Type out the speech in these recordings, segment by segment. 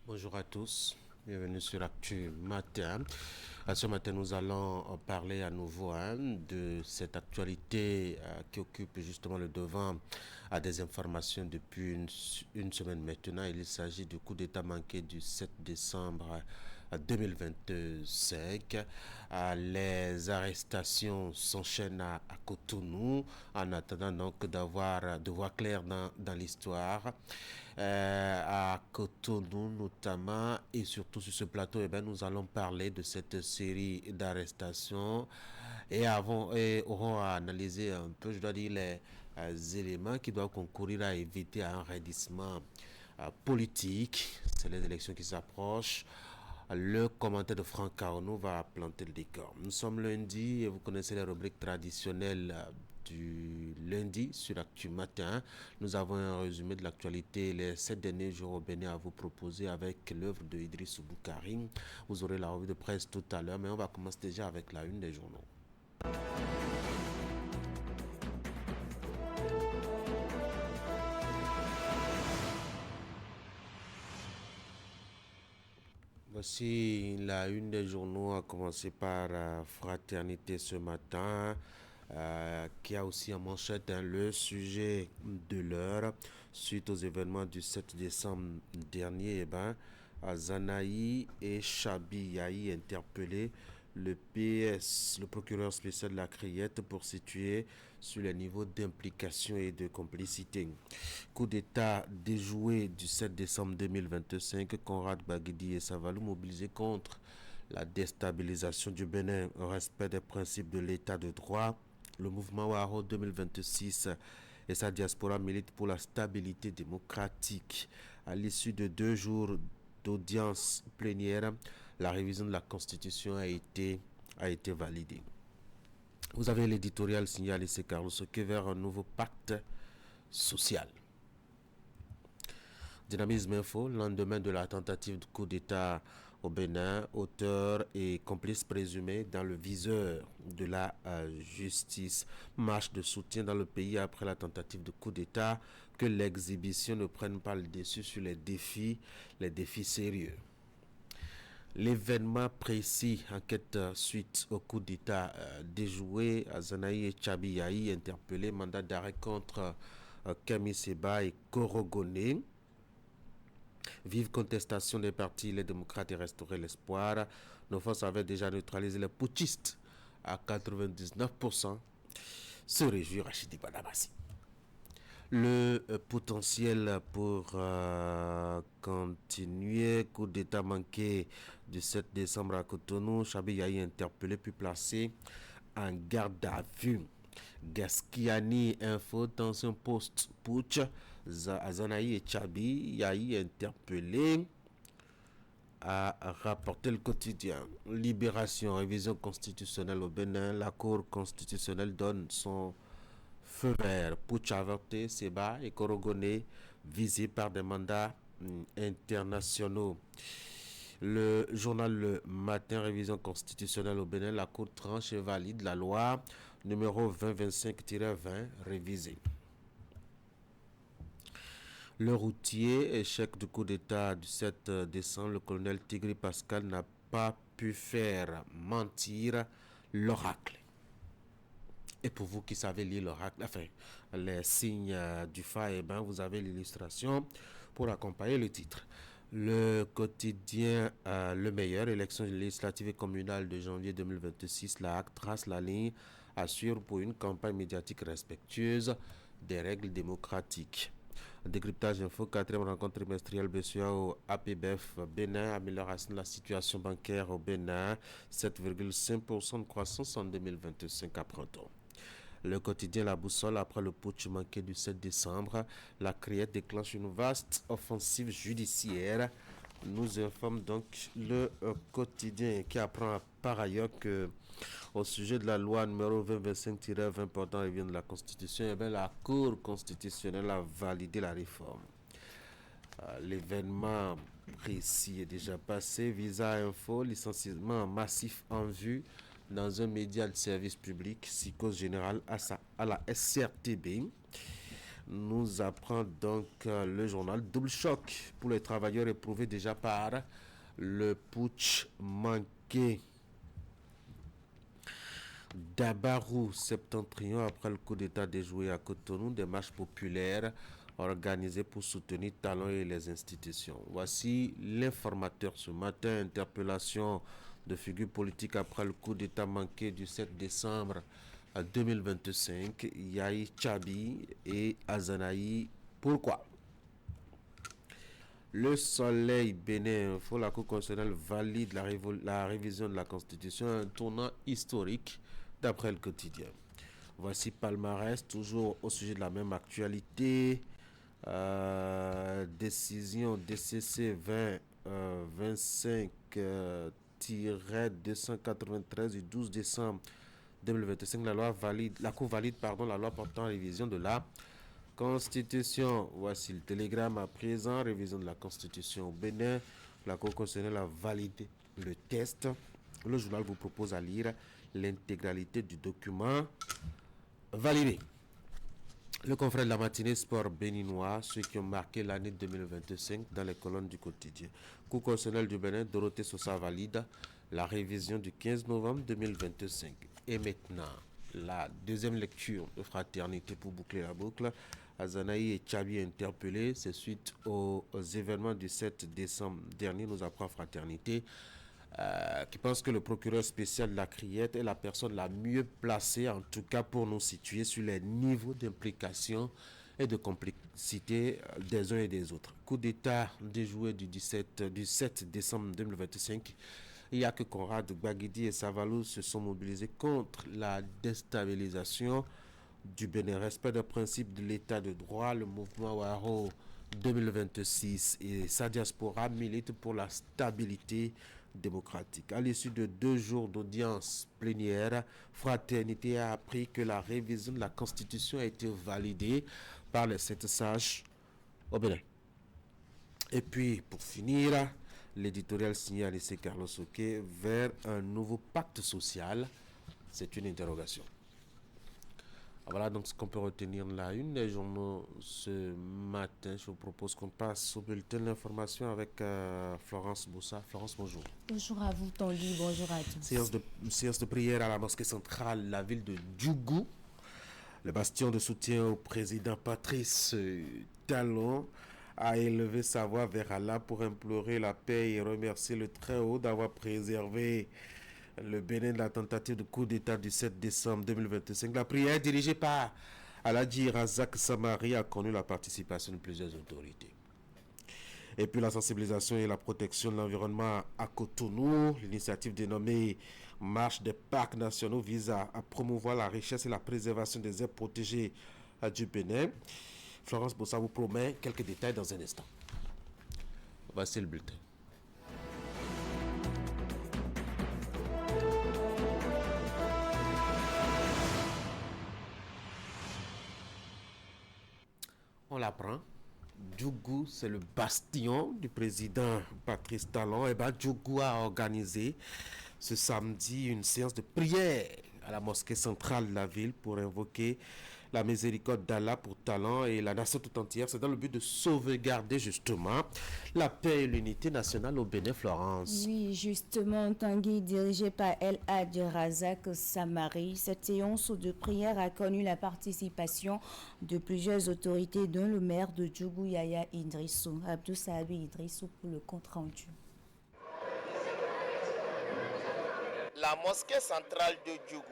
Bonjour à tous, bienvenue sur Actu Matin. Ce matin, nous allons parler à nouveau de cette actualité qui occupe justement le devant à des informations depuis une semaine maintenant. Il s'agit du coup d'État manqué du 7 décembre 2025. Les arrestations s'enchaînent à Cotonou en attendant donc de voir clair dans l'histoire. À Cotonou notamment et surtout sur ce plateau, nous allons parler de cette série d'arrestations et aurons à analyser un peu, je dois dire, les éléments qui doivent concourir à éviter un raidissement politique. C'est les élections qui s'approchent. Le commentaire de Franck Carnot va planter le décor. Nous sommes lundi et vous connaissez les rubriques traditionnelles du lundi sur Actu Matin. Nous avons un résumé de l'actualité les 7 derniers jours au Bénin à vous proposer avec l'œuvre de Idriss Boukarim. Vous aurez la revue de presse tout à l'heure, mais on va commencer déjà avec la une des journaux. Voici la une des journaux, à commencer par Fraternité ce matin, qui a aussi en manchette le sujet de l'heure. Suite aux événements du 7 décembre dernier, Zanaï et Chabi Yahi interpellés, le PS, le procureur spécial de la Criette, pour situer sur les niveaux d'implication et de complicité. Coup d'État déjoué du 7 décembre 2025, Conrad Baguidi et Savalou mobilisés contre la déstabilisation du Bénin au respect des principes de l'état de droit. Le mouvement Waro 2026 et sa diaspora militent pour la stabilité démocratique. À l'issue de 2 jours d'audience plénière, la révision de la Constitution a été validée. Vous avez l'éditorial signalé, c'est Carlos Soque vers un nouveau pacte social. Dynamisme Info, lendemain de la tentative de coup d'État au Bénin, auteur et complice présumé dans le viseur de la justice. Marche de soutien dans le pays après la tentative de coup d'État, que l'exhibition ne prenne pas le dessus sur les défis sérieux. L'événement précis, enquête suite au coup d'État déjoué, Zanaï et Chabi Yahi interpellés, mandat d'arrêt contre Kami Seba et Korogoné. Vive contestation des partis, les démocrates et restaurer l'espoir. Nos forces avaient déjà neutralisé les putschistes à 99%. Se réjouit Rachidi Badabassi. Le potentiel pour continuer, coup d'État manqué du 7 décembre à Cotonou, Chabi Yahi interpellé puis placé en garde à vue. Gaskiani Info, tension post-putsch, Zanaï et Chabi Yahi interpellé, a rapporté le quotidien. Libération, révision constitutionnelle au Bénin, la Cour constitutionnelle donne son feu vert. Putsch avorté, Seba et Korogoné visés par des mandats internationaux. Le journal Le Matin, révision constitutionnelle au Bénin, la Cour tranche et valide la loi numéro 2025-20 révisée. Le routier, échec du coup d'État du 7 décembre, le colonel Tigri Pascal n'a pas pu faire mentir l'oracle. Et pour vous qui savez lire l'oracle, enfin, les signes du fa, vous avez l'illustration pour accompagner le titre. Le quotidien Le Meilleur, élection législative et communale de janvier 2026, la HAC trace la ligne, assure pour une campagne médiatique respectueuse des règles démocratiques. Décryptage info, 4e rencontre trimestrielle BCA au APBF Bénin, amélioration de la situation bancaire au Bénin, 7,5% de croissance en 2025 à printemps. Le quotidien La Boussole, après le putsch manqué du 7 décembre, la Criette déclenche une vaste offensive judiciaire. Nous informe donc le quotidien qui apprend par ailleurs que au sujet de la loi numéro 2025-20 portant révision de la Constitution, la Cour constitutionnelle a validé la réforme. L'événement précis est déjà passé. Visa Info, licenciement massif en vue dans un média de service public, psychose générale à la SRTB. nous apprend donc le journal Double Choc pour les travailleurs éprouvés déjà par le putsch manqué. Dabarou, septentrion, après le coup d'état déjoué à Cotonou, des marches populaires organisées pour soutenir Talon et les institutions. Voici l'informateur ce matin, interpellation de figures politiques après le coup d'état manqué du 7 décembre 2025, Yahi Chabi et Azanaï. Pourquoi? Le Soleil Bénin Info, la Cour constitutionnelle valide la révision de la Constitution, un tournant historique d'après le quotidien. Voici palmarès, toujours au sujet de la même actualité. Décision DCC 20-25-293 du 12 décembre 2025. La Cour valide la loi portant révision de la Constitution. Voici le télégramme à présent. Révision de la Constitution au Bénin. La Cour constitutionnelle a validé le test. Le journal vous propose à lire l'intégralité du document validé. Le confrère de la matinée sport béninois, ceux qui ont marqué l'année 2025 dans les colonnes du quotidien. Cour constitutionnelle du Bénin, Dorothée Sosa valide la révision du 15 novembre 2025. Et maintenant, la deuxième lecture de fraternité pour boucler la boucle. Azanaï et Chabi interpellés, c'est suite aux événements du 7 décembre dernier, nous apprend fraternité. Qui pense que le procureur spécial de la Criette est la personne la mieux placée, en tout cas pour nous situer sur les niveaux d'implication et de complicité des uns et des autres. Coup d'état déjoué du 7 décembre 2025. Il n'y a que Conrad Gbagidi et Savalou se sont mobilisés contre la déstabilisation du Bénin. Respect des principes de l'état de droit, le mouvement Waro 2026 et sa diaspora milite pour la stabilité démocratique. À l'issue de 2 jours d'audience plénière, Fraternité a appris que la révision de la Constitution a été validée par les 7 sages au Bénin. Et puis, pour finir, l'éditorial signé à l'essai Carlos Oquet vers un nouveau pacte social. C'est une interrogation. Voilà donc ce qu'on peut retenir de la une des journaux ce matin. Je vous propose qu'on passe au bulletin d'information avec Florence Boussa. Florence, bonjour. Bonjour à vous, Tanguy. Bonjour à tous. Séance de prière à la mosquée centrale, la ville de Djougou. Le bastion de soutien au président Patrice Talon a élevé sa voix vers Allah pour implorer la paix et remercier le Très-Haut d'avoir préservé le Bénin de la tentative de coup d'état du 7 décembre 2025. La prière dirigée par Aladji Razak Samari a connu la participation de plusieurs autorités. Et puis la sensibilisation et la protection de l'environnement à Cotonou, l'initiative dénommée Marche des parcs nationaux vise à promouvoir la richesse et la préservation des aires protégées du Bénin. Florence Bossa vous promet quelques détails dans un instant. Voici le bulletin. On l'apprend. Djougou, c'est le bastion du président Patrice Talon. Et bien, Djougou a organisé ce samedi une séance de prière à la mosquée centrale de la ville pour invoquer la miséricorde d'Allah pour Talon et la nation tout entière. C'est dans le but de sauvegarder justement la paix et l'unité nationale au Bénin, Florence. Oui, justement, Tanguy, dirigé par El Hadj Razak Samari, cette séance de prière a connu la participation de plusieurs autorités, dont le maire de Djougou, Yaya Idrissou, Abdou Sahabi Idrissou, pour le compte rendu. La mosquée centrale de Djougou,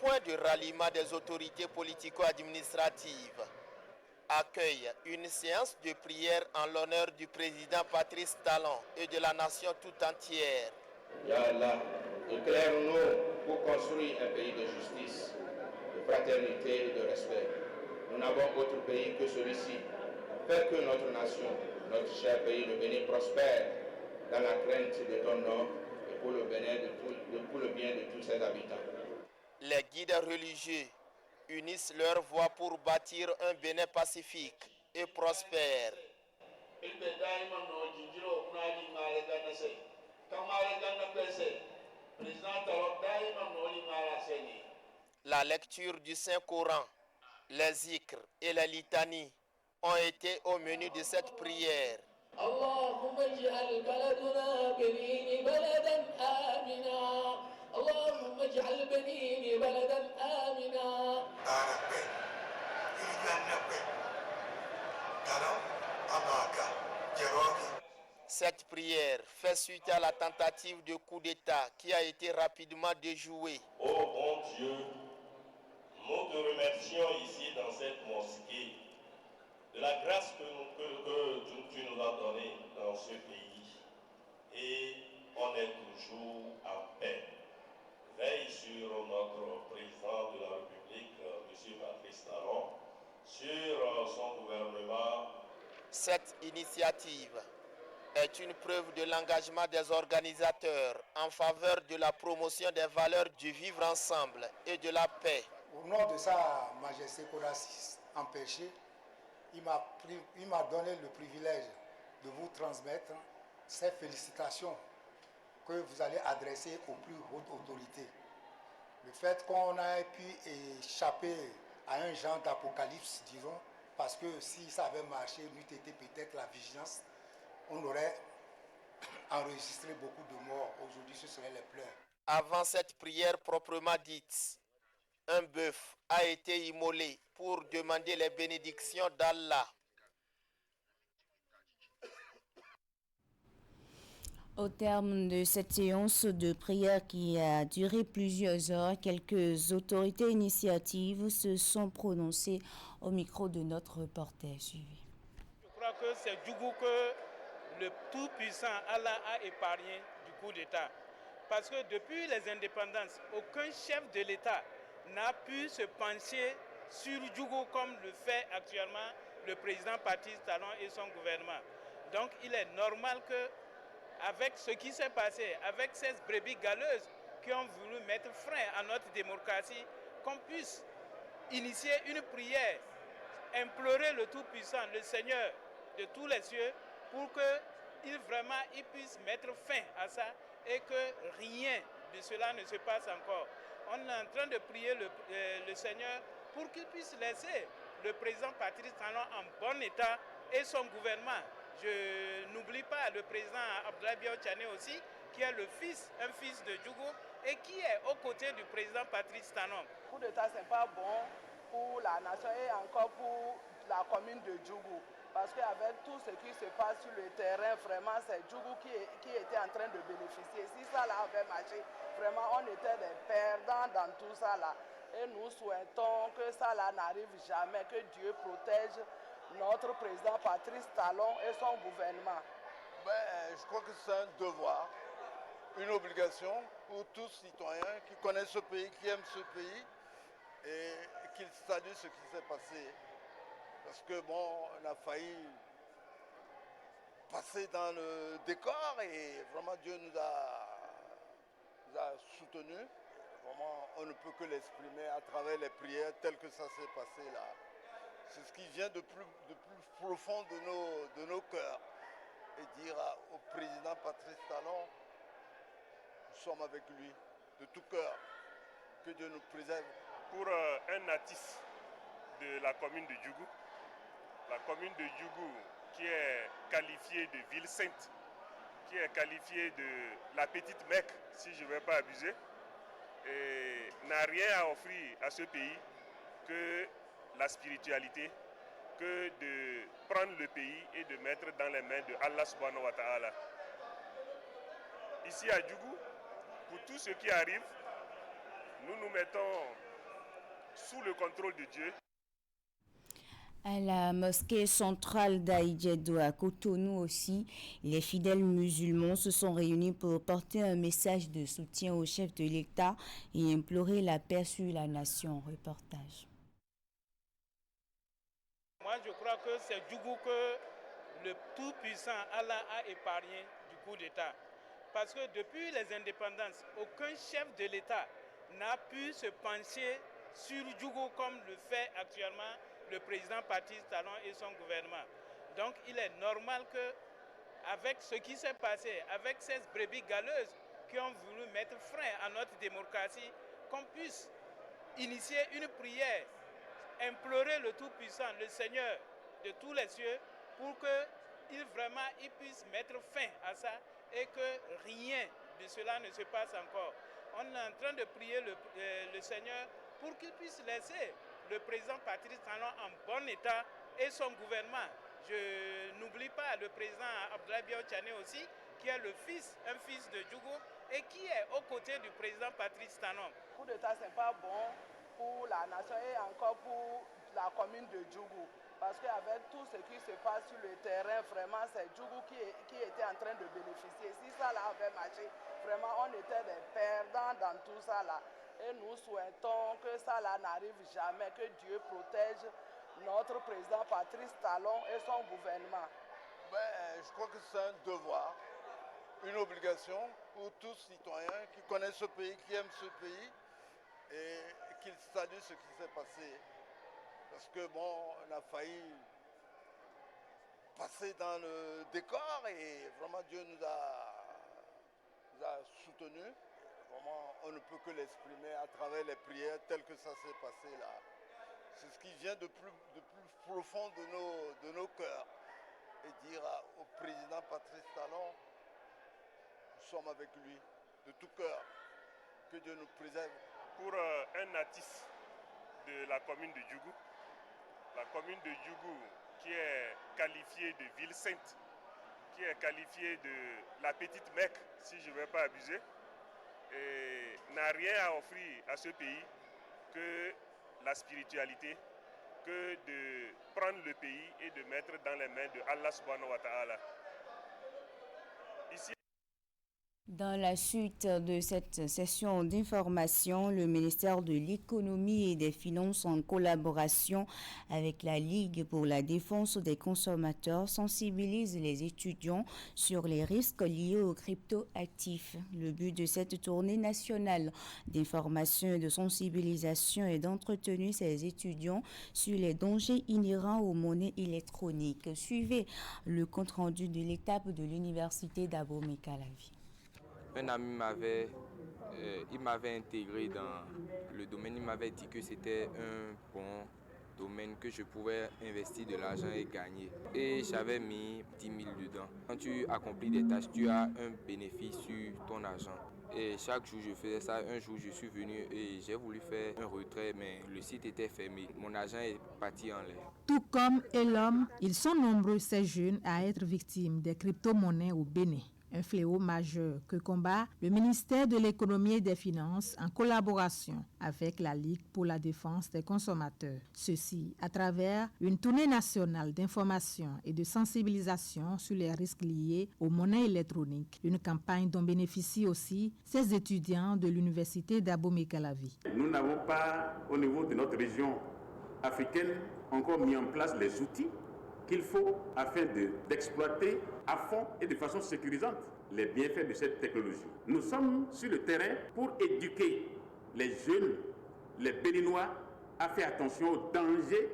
point de ralliement des autorités politico-administratives, accueille une séance de prière en l'honneur du président Patrice Talon et de la nation tout entière. Ya Allah, éclaire-nous pour construire un pays de justice, de fraternité et de respect. Nous n'avons autre pays que celui-ci. Fais que notre nation, notre cher pays, le Bénin, prospère dans la crainte de ton nom et pour le bien de tous ses habitants. Les guides religieux unissent leurs voix pour bâtir un Bénin pacifique et prospère. La lecture du Saint-Coran Les zikrs et les litanies ont été au menu de cette prière. اللهم اجعل بلدنا بنين بلدا آمنا اللهم اجعل بنين بلدا آمنا Cette prière fait suite à la tentative de coup d'État qui a été rapidement déjouée. Oh bon Dieu, nous te remercions ici dans cette mosquée de la grâce que tu nous as donnée dans ce pays. Et on est toujours en paix. Veille sur notre président de la République, M. Patrice Talon, sur son gouvernement. Cette initiative est une preuve de l'engagement des organisateurs en faveur de la promotion des valeurs du vivre ensemble et de la paix. Au nom de Sa Majesté Koda VI empêché, il m'a donné le privilège de vous transmettre ces félicitations que vous allez adresser aux plus hautes autorités. Le fait qu'on ait pu échapper à un genre d'apocalypse, disons, parce que si ça avait marché, n'eût été peut-être la vigilance, on aurait enregistré beaucoup de morts. Aujourd'hui, ce seraient les pleurs. Avant cette prière proprement dite, un bœuf a été immolé pour demander les bénédictions d'Allah. Au terme de cette séance de prière qui a duré plusieurs heures, quelques autorités initiatives se sont prononcées au micro de notre reporter suivi. Je crois que c'est Djougou que le Tout-Puissant Allah a épargné du coup d'État. Parce que depuis les indépendances, aucun chef de l'État n'a pu se pencher sur Djougou comme le fait actuellement le président Patrice Talon et son gouvernement. Donc il est normal que, avec ce qui s'est passé, avec ces brebis galeuses qui ont voulu mettre frein à notre démocratie, qu'on puisse initier une prière, implorer le Tout-Puissant, le Seigneur de tous les cieux, pour qu'il puisse mettre fin à ça et que rien de cela ne se passe encore. On est en train de prier le Seigneur pour qu'il puisse laisser le président Patrice Talon en bon état et son gouvernement. Je n'oublie pas le président Abdoulaye Biao-Tchane aussi, qui est un fils de Djougou et qui est aux côtés du président Patrice Talon. Le coup d'État, ce n'est pas bon pour la nation et encore pour la commune de Djougou. Parce qu'avec tout ce qui se passe sur le terrain, vraiment, c'est Djougou qui était en train de bénéficier. Si ça là avait marché, vraiment, on était des perdants dans tout ça là. Et nous souhaitons que ça là n'arrive jamais, que Dieu protège notre président Patrice Talon et son gouvernement. Je crois que c'est un devoir, une obligation pour tous citoyens qui connaissent ce pays, qui aiment ce pays et qui saluent ce qui s'est passé. Parce que bon, on a failli passer dans le décor et vraiment Dieu nous a soutenus. Vraiment, on ne peut que l'exprimer à travers les prières telles que ça s'est passé là. C'est ce qui vient de plus profond de nos cœurs. Et dire au président Patrice Talon, nous sommes avec lui de tout cœur. Que Dieu nous préserve. Pour un natif de la commune de Djougou, la commune de Djougou qui est qualifiée de ville sainte, qui est qualifiée de la petite Mecque, si je ne vais pas abuser, et n'a rien à offrir à ce pays que la spiritualité, que de prendre le pays et de mettre dans les mains de Allah subhanahu wa ta'ala. Ici à Djougou, pour tout ce qui arrive, nous nous mettons sous le contrôle de Dieu. À la mosquée centrale d'Aïdjedou à Cotonou aussi, les fidèles musulmans se sont réunis pour porter un message de soutien au chef de l'État et implorer la paix sur la nation. Reportage. Moi, je crois que c'est Djougou que le Tout-Puissant Allah a épargné du coup d'État. Parce que depuis les indépendances, aucun chef de l'État n'a pu se pencher sur Djougou comme le fait actuellement le président Patrice Talon et son gouvernement. Donc il est normal que, avec ce qui s'est passé, avec ces brebis galeuses qui ont voulu mettre frein à notre démocratie, qu'on puisse initier une prière, implorer le Tout-Puissant, le Seigneur de tous les cieux, pour qu'il vraiment il puisse mettre fin à ça et que rien de cela ne se passe encore. On est en train de prier le Seigneur pour qu'il puisse laisser le président Patrice Talon en bon état et son gouvernement. Je n'oublie pas le président Abdoulaye Biao-Tchane aussi, qui est un fils de Djougou et qui est aux côtés du président Patrice Talon. Le coup d'État, ce n'est pas bon pour la nation et encore pour la commune de Djougou. Parce qu'avec tout ce qui se passe sur le terrain, vraiment, c'est Djougou qui était en train de bénéficier. Si ça là avait marché, vraiment, on était des perdants dans tout ça là. Et nous souhaitons que ça là n'arrive jamais, que Dieu protège notre président Patrice Talon et son gouvernement. Je crois que c'est un devoir, une obligation pour tous citoyens qui connaissent ce pays, qui aiment ce pays et qu'ils saluent ce qui s'est passé. Parce que bon, on a failli passer dans le décor et vraiment Dieu nous a soutenus. Vraiment, on ne peut que l'exprimer à travers les prières telles que ça s'est passé là. C'est ce qui vient de plus profond de nos cœurs. Et dire au président Patrice Talon, nous sommes avec lui de tout cœur. Que Dieu nous préserve. Pour un natif de la commune de Djougou, la commune de Djougou qui est qualifiée de ville sainte, qui est qualifiée de la petite Mecque, si je ne vais pas abuser, et n'a rien à offrir à ce pays que la spiritualité, que de prendre le pays et de mettre dans les mains de Allah subhanahu wa ta'ala. Ici, dans la suite de cette session d'information, le ministère de l'Économie et des Finances, en collaboration avec la Ligue pour la défense des consommateurs, sensibilise les étudiants sur les risques liés aux cryptoactifs. Le but de cette tournée nationale d'information et de sensibilisation est d'entretenir ces étudiants sur les dangers inhérents aux monnaies électroniques. Suivez le compte-rendu de l'étape de l'université d'Abomey-Calavi. Un ami m'avait intégré dans le domaine, il m'avait dit que c'était un bon domaine, que je pouvais investir de l'argent et gagner. Et j'avais mis 10 000 dedans. Quand tu accomplis des tâches, tu as un bénéfice sur ton argent. Et chaque jour je faisais ça. Un jour je suis venu et j'ai voulu faire un retrait, mais le site était fermé. Mon argent est parti en l'air. Tout comme l'homme, ils sont nombreux ces jeunes à être victimes des crypto-monnaies au Bénin. Un fléau majeur que combat le ministère de l'Économie et des Finances en collaboration avec la Ligue pour la défense des consommateurs. Ceci à travers une tournée nationale d'information et de sensibilisation sur les risques liés aux monnaies électroniques. Une campagne dont bénéficient aussi ces étudiants de l'université d'Abomey-Calavi. Nous n'avons pas, au niveau de notre région africaine, encore mis en place les outils qu'il faut afin d'exploiter à fond et de façon sécurisante les bienfaits de cette technologie. Nous sommes sur le terrain pour éduquer les jeunes, les Béninois, à faire attention aux dangers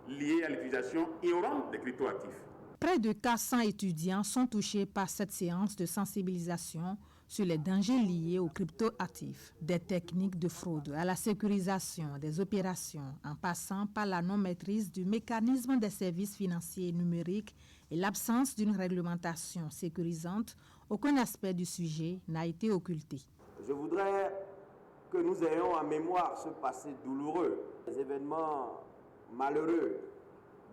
liés à l'utilisation ignorante des cryptoactifs. Près de 400 étudiants sont touchés par cette séance de sensibilisation sur les dangers liés aux cryptoactifs, des techniques de fraude à la sécurisation des opérations, en passant par la non-maîtrise du mécanisme des services financiers numériques et l'absence d'une réglementation sécurisante. Aucun aspect du sujet n'a été occulté. Je voudrais que nous ayons en mémoire ce passé douloureux, les événements malheureux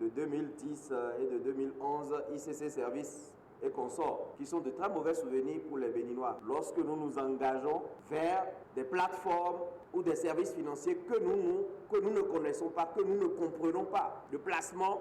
de 2010 et de 2011, ICC Services et consorts, qui sont de très mauvais souvenirs pour les Béninois. Lorsque nous nous engageons vers des plateformes ou des services financiers que nous ne connaissons pas, que nous ne comprenons pas, de placement,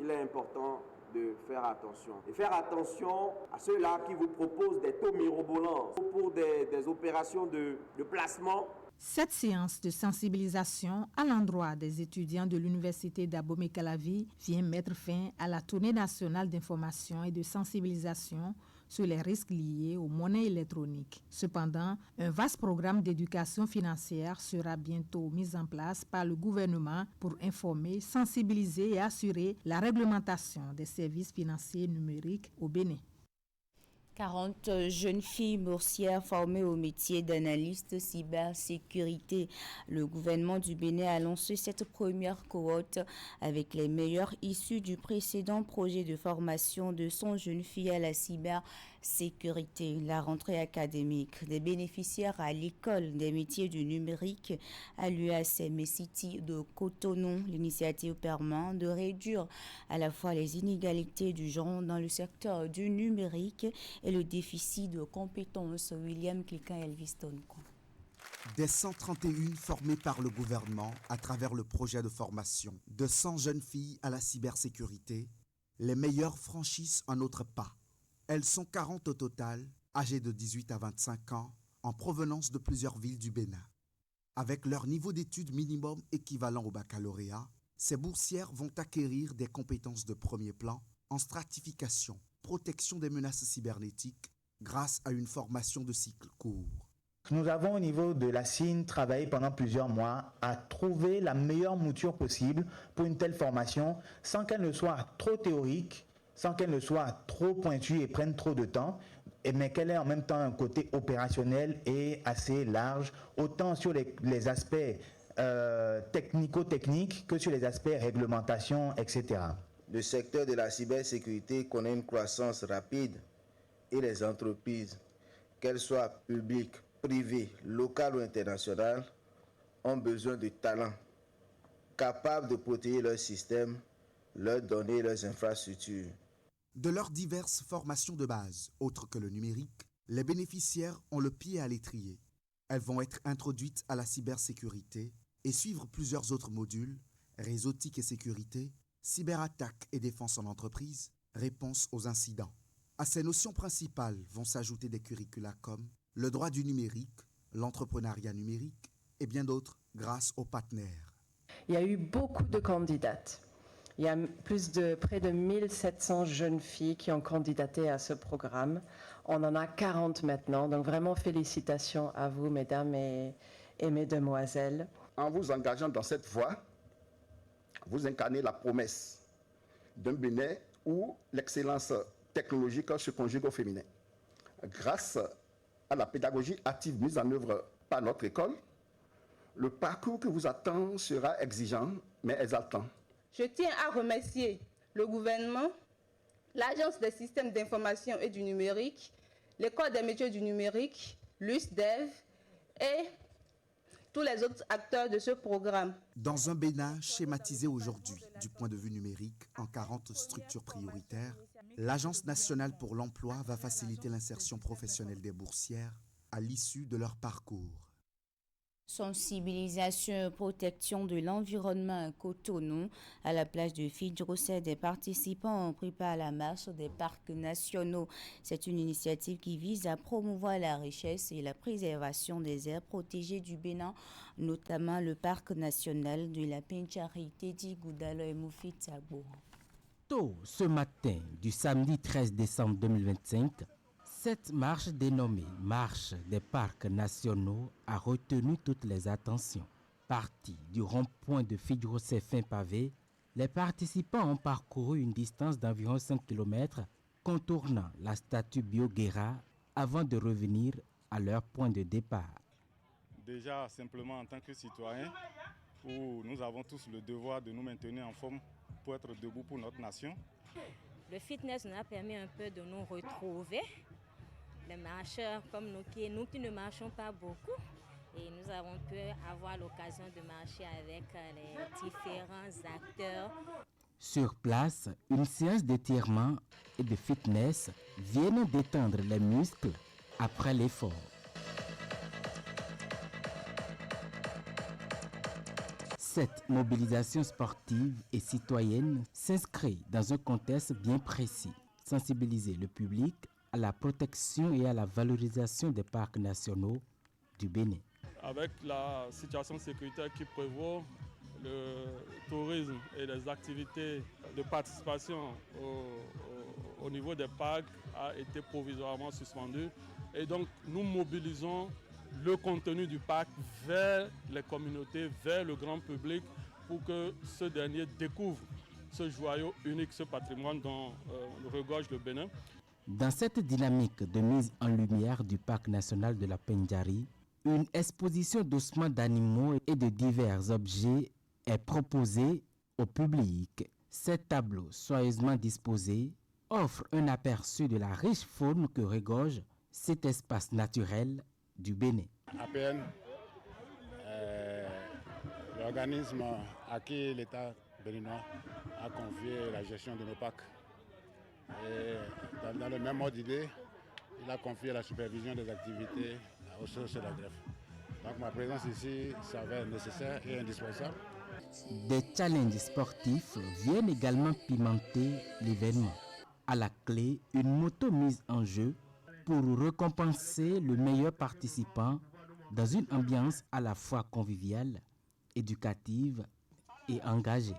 il est important de faire attention. Et faire attention à ceux-là qui vous proposent des taux mirobolants pour des opérations de placement. Cette séance de sensibilisation à l'endroit des étudiants de l'université d'Abomey-Calavi vient mettre fin à la tournée nationale d'information et de sensibilisation sur les risques liés aux monnaies électroniques. Cependant, un vaste programme d'éducation financière sera bientôt mis en place par le gouvernement pour informer, sensibiliser et assurer la réglementation des services financiers numériques au Bénin. 40 jeunes filles boursières formées au métier d'analyste cybersécurité. Le gouvernement du Bénin a lancé cette première cohorte avec les meilleures issues du précédent projet de formation de 100 jeunes filles à la cybersécurité. La rentrée académique des bénéficiaires à l'école des métiers du numérique à l'UASM City de Cotonou. L'initiative permet de réduire à la fois les inégalités du genre dans le secteur du numérique et le déficit de compétences. William Cliquin Elviston. Des 131 formées par le gouvernement à travers le projet de formation de 100 jeunes filles à la cybersécurité, les meilleures franchissent un autre pas. Elles sont 40 au total, âgées de 18 à 25 ans, en provenance de plusieurs villes du Bénin. Avec leur niveau d'études minimum équivalent au baccalauréat, ces boursières vont acquérir des compétences de premier plan en stratification, protection des menaces cybernétiques grâce à une formation de cycle court. Nous avons au niveau de la CIN travaillé pendant plusieurs mois à trouver la meilleure mouture possible pour une telle formation sans qu'elle ne soit trop théorique, sans qu'elle ne soit trop pointue et prenne trop de temps, mais qu'elle ait en même temps un côté opérationnel et assez large, autant sur les aspects technico-techniques que sur les aspects réglementation, etc. Le secteur de la cybersécurité connaît une croissance rapide et les entreprises, qu'elles soient publiques, privées, locales ou internationales, ont besoin de talents capables de protéger leur système, leurs données et leurs infrastructures. De leurs diverses formations de base, autres que le numérique, les bénéficiaires ont le pied à l'étrier. Elles vont être introduites à la cybersécurité et suivre plusieurs autres modules, réseautique et sécurité, cyberattaque et défense en entreprise, réponse aux incidents. À ces notions principales vont s'ajouter des curricula comme le droit du numérique, l'entrepreneuriat numérique et bien d'autres grâce aux partenaires. Il y a eu beaucoup de candidates. Il y a près de 1700 jeunes filles qui ont candidaté à ce programme. On en a 40 maintenant, donc vraiment félicitations à vous, mesdames et mesdemoiselles. En vous engageant dans cette voie, vous incarnez la promesse d'un Bénin où l'excellence technologique se conjugue au féminin. Grâce à la pédagogie active mise en œuvre par notre école, le parcours qui vous attend sera exigeant mais exaltant. Je tiens à remercier le gouvernement, l'Agence des systèmes d'information et du numérique, l'École des métiers du numérique, l'USDEV et tous les autres acteurs de ce programme. Dans un Bénin schématisé aujourd'hui du point de vue numérique en 40 structures prioritaires, l'Agence nationale pour l'emploi va faciliter l'insertion professionnelle des boursières à l'issue de leur parcours. Sensibilisation et protection de l'environnement à Cotonou. À la plage de Fidjrosset, des participants ont pris part à la marche des parcs nationaux. C'est une initiative qui vise à promouvoir la richesse et la préservation des aires protégées du Bénin, notamment le parc national de la Pincharité d'Igoudalo et Moufitsabo. Tôt ce matin du samedi 13 décembre 2025, cette marche dénommée Marche des parcs nationaux a retenu toutes les attentions. Partis du rond-point de Fidjrosset fin pavé, les participants ont parcouru une distance d'environ 5 km, contournant la statue Bioguera avant de revenir à leur point de départ. Déjà, simplement en tant que citoyens, où nous avons tous le devoir de nous maintenir en forme pour être debout pour notre nation. Le fitness nous a permis un peu de nous retrouver. Les marcheurs comme nous qui ne marchons pas beaucoup, et nous avons pu avoir l'occasion de marcher avec les différents acteurs. Sur place, une séance d'étirement et de fitness vient détendre les muscles après l'effort. Cette mobilisation sportive et citoyenne s'inscrit dans un contexte bien précis. Sensibiliser le public à la protection et à la valorisation des parcs nationaux du Bénin. Avec la situation sécuritaire qui prévaut, le tourisme et les activités de participation au niveau des parcs a été provisoirement suspendu. Et donc nous mobilisons le contenu du parc vers les communautés, vers le grand public pour que ce dernier découvre ce joyau unique, ce patrimoine dont regorge le Bénin. Dans cette dynamique de mise en lumière du parc national de la Pendjari, une exposition d'ossements d'animaux et de divers objets est proposée au public. Ces tableaux soigneusement disposés offrent un aperçu de la riche faune que regorge cet espace naturel du Bénin. APN, l'organisme à qui l'État béninois a confié la gestion de nos parcs. Et dans le même ordre d'idée, il a confié la supervision des activités au sources de la greffe. Donc ma présence ici s'avère nécessaire et indispensable. Des challenges sportifs viennent également pimenter l'événement. À la clé, une moto mise en jeu pour récompenser le meilleur participant dans une ambiance à la fois conviviale, éducative et engagée.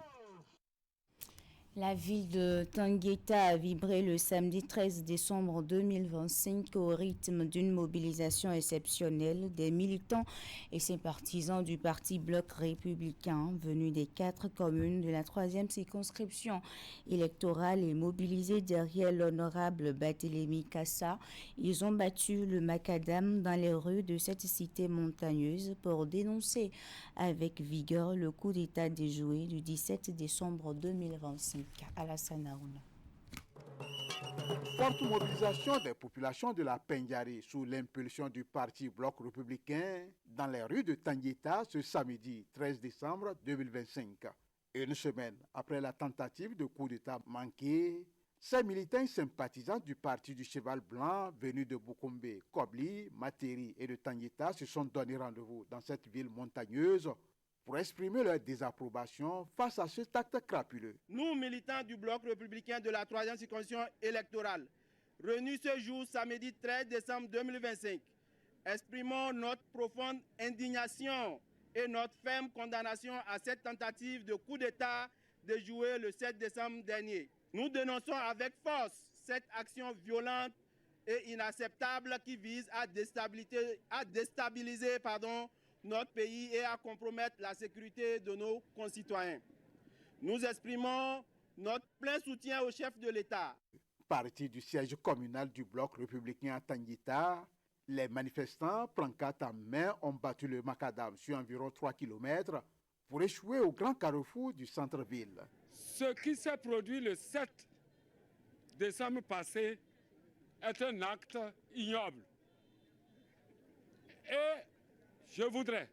La ville de Tangueta a vibré le samedi 13 décembre 2025 au rythme d'une mobilisation exceptionnelle des militants et sympathisants du parti Bloc républicain venus des 4 communes de la 3e circonscription électorale et mobilisés derrière l'honorable Barthélémy Kassa. Ils ont battu le macadam dans les rues de cette cité montagneuse pour dénoncer avec vigueur le coup d'État déjoué du 17 décembre 2025. Alassane Harouna. Forte mobilisation des populations de la Pendjari sous l'impulsion du parti Bloc républicain dans les rues de Tangueta ce samedi 13 décembre 2025. Une semaine après la tentative de coup d'État manqué, ces militants sympathisants du parti du Cheval Blanc venus de Boukoumbe, Kobli, Materi et de Tangueta se sont donné rendez-vous dans cette ville montagneuse pour exprimer leur désapprobation face à cet acte crapuleux. Nous, militants du Bloc républicain de la 3e circonscription électorale, réunis ce jour, samedi 13 décembre 2025, exprimons notre profonde indignation et notre ferme condamnation à cette tentative de coup d'État déjouée le 7 décembre dernier. Nous dénonçons avec force cette action violente et inacceptable qui vise à déstabiliser notre pays et à compromettre la sécurité de nos concitoyens. Nous exprimons notre plein soutien au chef de l'État. Parti du siège communal du Bloc républicain à Tangueta, les manifestants, pancarte en main, ont battu le macadam sur environ 3 km pour échouer au grand carrefour du centre-ville. Ce qui s'est produit le 7 décembre passé est un acte ignoble. Et je voudrais,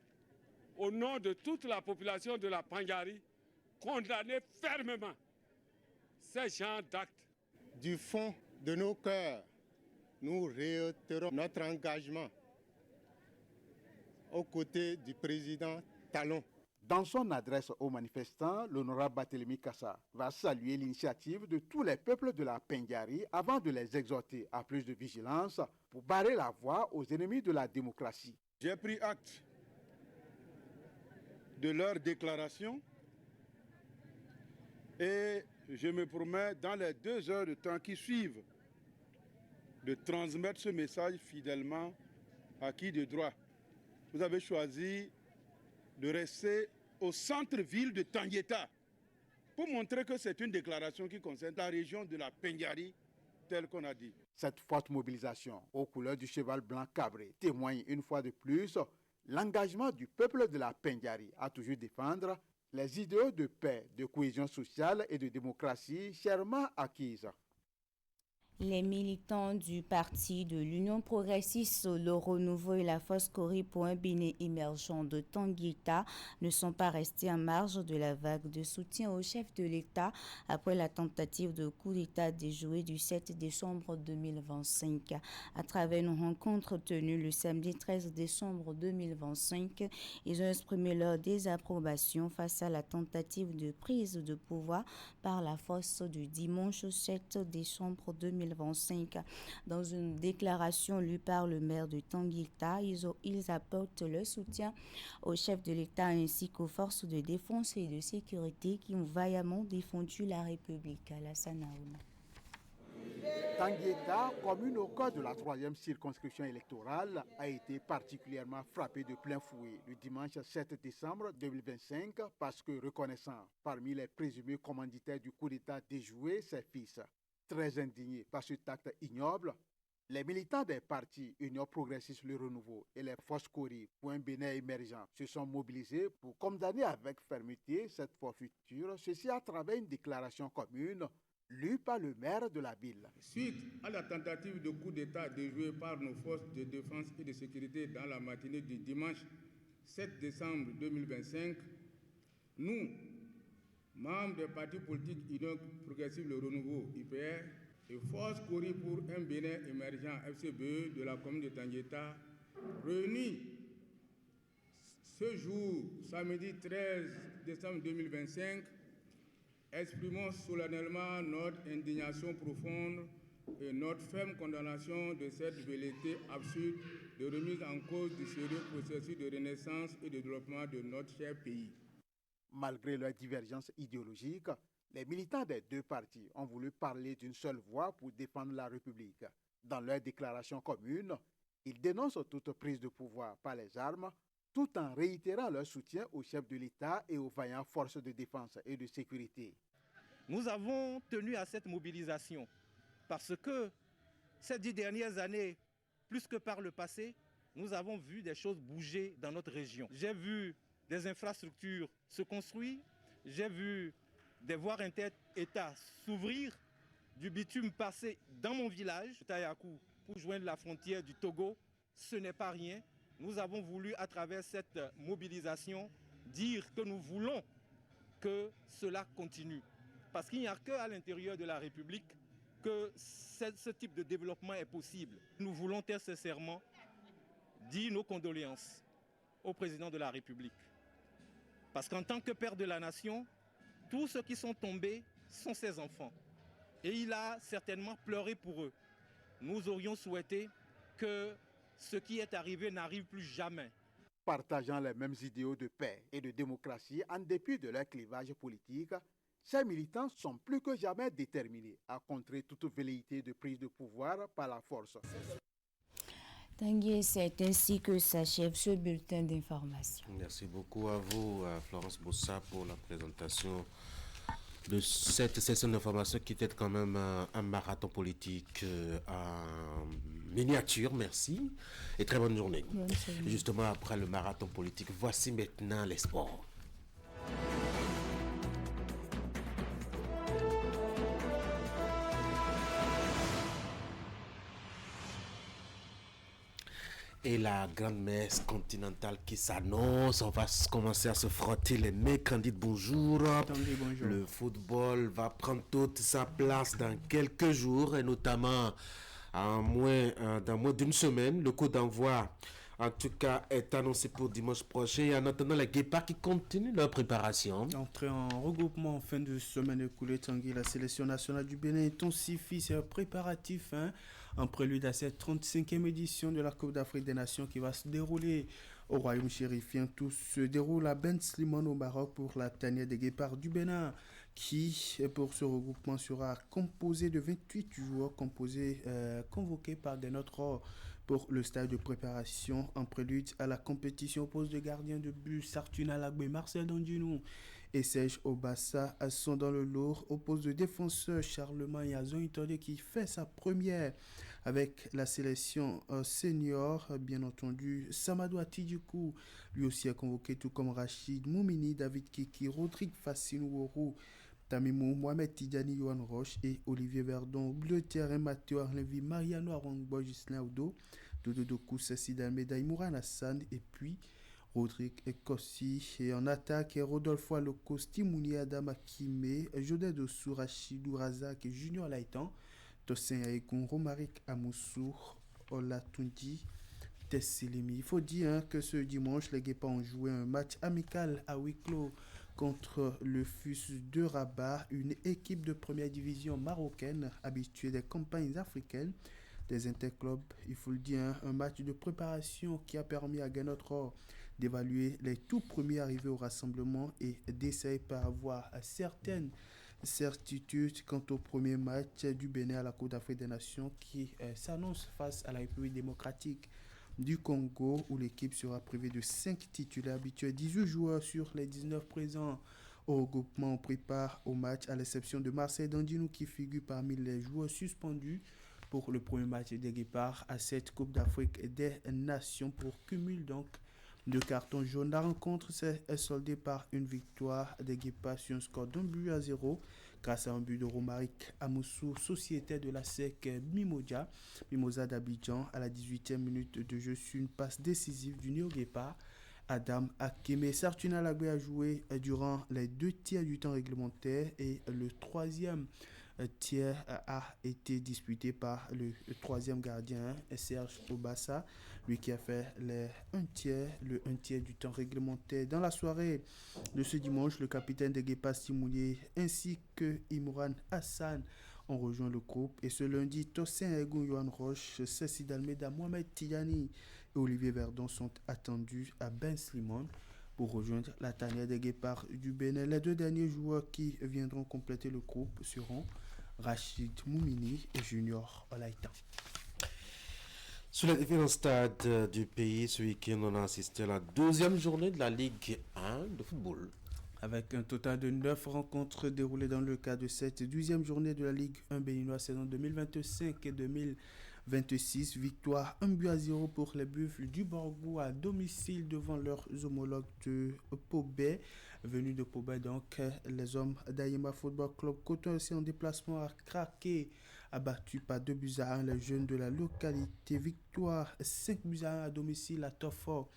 au nom de toute la population de la Pendjari, condamner fermement ces genres d'actes. Du fond de nos cœurs, nous réitérons notre engagement aux côtés du président Talon. Dans son adresse aux manifestants, l'honorable Barthélémy Kassa va saluer l'initiative de tous les peuples de la Pendjari avant de les exhorter à plus de vigilance pour barrer la voie aux ennemis de la démocratie. J'ai pris acte de leur déclaration et je me promets dans les 2 heures de temps qui suivent de transmettre ce message fidèlement à qui de droit. Vous avez choisi de rester au centre-ville de Tangueta pour montrer que c'est une déclaration qui concerne la région de la Pendjari tel qu'on a dit. Cette forte mobilisation aux couleurs du cheval blanc cabré témoigne une fois de plus l'engagement du peuple de la Pendjari à toujours défendre les idéaux de paix, de cohésion sociale et de démocratie chèrement acquises. Les militants du parti de l'Union progressiste, le Renouveau et la Force Cori pour un Bénin émergent de Tangueta ne sont pas restés en marge de la vague de soutien au chef de l'État après la tentative de coup d'État déjouée du 7 décembre 2025. À travers une rencontre tenue le samedi 13 décembre 2025, ils ont exprimé leur désapprobation face à la tentative de prise de pouvoir par la force du dimanche 7 décembre 2025. Dans une déclaration lue par le maire de Tangueta, ils apportent leur soutien au chef de l'État ainsi qu'aux forces de défense et de sécurité qui ont vaillamment défendu la République. Alassane Harouna. Tangueta, commune au cœur de la 3e circonscription électorale, a été particulièrement frappée de plein fouet le dimanche 7 décembre 2025 parce que reconnaissant parmi les présumés commanditaires du coup d'État déjoué ses fils. Très indignés par cet acte ignoble, les militants des partis Union Progressiste Le Renouveau et les forces Cori pour un Bénin émergent se sont mobilisés pour condamner avec fermeté cette forfaiture, ceci à travers une déclaration commune lue par le maire de la ville. Suite à la tentative de coup d'État déjouée par nos forces de défense et de sécurité dans la matinée du dimanche 7 décembre 2025, nous, membres des partis politiques Union Progressive Le Renouveau, IPR, et Force Cori pour un Bénin émergent FCBE de la commune de Tangueta, réunis ce jour, samedi 13 décembre 2025, exprimons solennellement notre indignation profonde et notre ferme condamnation de cette velléité absurde de remise en cause du sérieux processus de renaissance et de développement de notre cher pays. Malgré leurs divergences idéologiques, les militants des deux partis ont voulu parler d'une seule voix pour défendre la République. Dans leur déclaration commune, ils dénoncent toute prise de pouvoir par les armes, tout en réitérant leur soutien au chef de l'État et aux vaillantes forces de défense et de sécurité. Nous avons tenu à cette mobilisation parce que ces 10 dernières années, plus que par le passé, nous avons vu des choses bouger dans notre région. J'ai vu des infrastructures se construire, j'ai vu des voies inter-États s'ouvrir, du bitume passer dans mon village, Tayakou, pour joindre la frontière du Togo. Ce n'est pas rien. Nous avons voulu, à travers cette mobilisation, dire que nous voulons que cela continue. Parce qu'il n'y a qu'à l'intérieur de la République que ce type de développement est possible. Nous voulons très sincèrement dire nos condoléances au président de la République. Parce qu'en tant que père de la nation, tous ceux qui sont tombés sont ses enfants. Et il a certainement pleuré pour eux. Nous aurions souhaité que ce qui est arrivé n'arrive plus jamais. Partageant les mêmes idéaux de paix et de démocratie en dépit de leur clivage politique, ces militants sont plus que jamais déterminés à contrer toute velléité de prise de pouvoir par la force. Tanguy, c'est ainsi que s'achève ce bulletin d'information. Merci beaucoup à vous, à Florence Bossa, pour la présentation de cette session d'information qui était quand même un marathon politique en miniature. Merci et très bonne journée. Justement, après le marathon politique, voici maintenant les sports. Et la grande messe continentale qui s'annonce, on va commencer à se frotter les mains. Candide, bonjour. Bonjour. Le football va prendre toute sa place dans quelques jours, et notamment dans moins d'une semaine. Le coup d'envoi, en tout cas, est annoncé pour dimanche prochain. Et en attendant, les Guépards qui continuent leur préparation. Entrée en regroupement en fin de semaine écoulée, Tanguy, la sélection nationale du Bénin intensifie ses préparatifs en prélude à cette 35e édition de la Coupe d'Afrique des Nations qui va se dérouler au Royaume chérifien. Tout se déroule à Ben Slimane au Maroc pour la tanière des Guépards du Bénin qui, pour ce regroupement, sera composé de 28 joueurs convoqués par des nôtres pour le stage de préparation en prélude à la compétition. Au poste de gardien de but, Sartuna Lagbe, Marcel Dondinou et Serge Obassa sont dans le lourd. Au poste de défenseur, Charlemagne Azon Itode qui fait sa première avec la sélection senior. Bien entendu, Samadou Atidikou, lui aussi est convoqué, tout comme Rachid Moumini, David Kiki, Rodrigue Fassinou, Tamimou, Mohamed Tidjani, Yohan Roche et Olivier Verdon. Bleu terrain, Mathieu Arlevi, Mariano Arongbo, Gislain Oudo, Dodo Dokou, Sassidal Médaille, Mouran Hassan et puis Rodrigue Ekossi. Et en attaque, Rodolfo Aloko, Stimouni Adama Kime, Jodé Dossou, Rachidou Razak et Junior Laïtan, Tossin Aïkoun, Romaric Amoussou, Olatundi, Tessilimi. Il faut dire que ce dimanche, les Guépards ont joué un match amical à huis clos contre le FUS de Rabat, une équipe de première division marocaine habituée des campagnes africaines, des interclubs. Il faut le dire, un match de préparation qui a permis à Ganotro d'évaluer les tout premiers arrivés au rassemblement et d'essayer par avoir certaines certitudes quant au premier match du Bénin à la Coupe d'Afrique des Nations qui s'annonce face à la République démocratique du Congo, où l'équipe sera privée de 5 titulaires habitués, 18 joueurs sur les 19 présents au regroupement prépare au match à l'exception de Marseille Dandinou qui figure parmi les joueurs suspendus pour le premier match des Guépards à cette Coupe d'Afrique des Nations pour cumul donc de cartons jaunes. La rencontre s'est soldée par une victoire des Guépards sur un score d'1-0 grâce à un but de Romaric Amoussou, sociétaire de la SEC Mimosa d'Abidjan à la 18e minute de jeu sur une passe décisive du néo-Guépard Adam Akeme. Sartuna Lagbe a joué durant les 2 tiers du temps réglementaire et le 3e tiers a été disputé par le 3e gardien Serge Obassa, lui qui a fait le 1 tiers du temps réglementaire. Dans la soirée de ce dimanche, le capitaine des Guépards Simounier ainsi que Imran Hassan ont rejoint le groupe. Et ce lundi, Tosin Egoun, Yohan Roche, Cécile Almeida, Mohamed Tijani et Olivier Verdon sont attendus à Ben Slimon pour rejoindre la tanière des Guépards du Bénin. Les 2 derniers joueurs qui viendront compléter le groupe seront Rachid Moumini et Junior Olaïta. Sur les différents stades du pays, ce week-end, on a assisté à la 2e journée de la Ligue 1 de football. Avec un total de 9 rencontres déroulées dans le cadre de cette 12e journée de la Ligue 1 béninoise saison 2025 et 2026. Victoire 1-0 pour les Buffles du Borgou à domicile devant leurs homologues de Pobet. Venus de Pobet, donc, les hommes d'Ayema Football Club Coton aussi en déplacement à craqué, abattu par 2-1 les jeunes de la localité. Victoire 5-1 à domicile à Toffort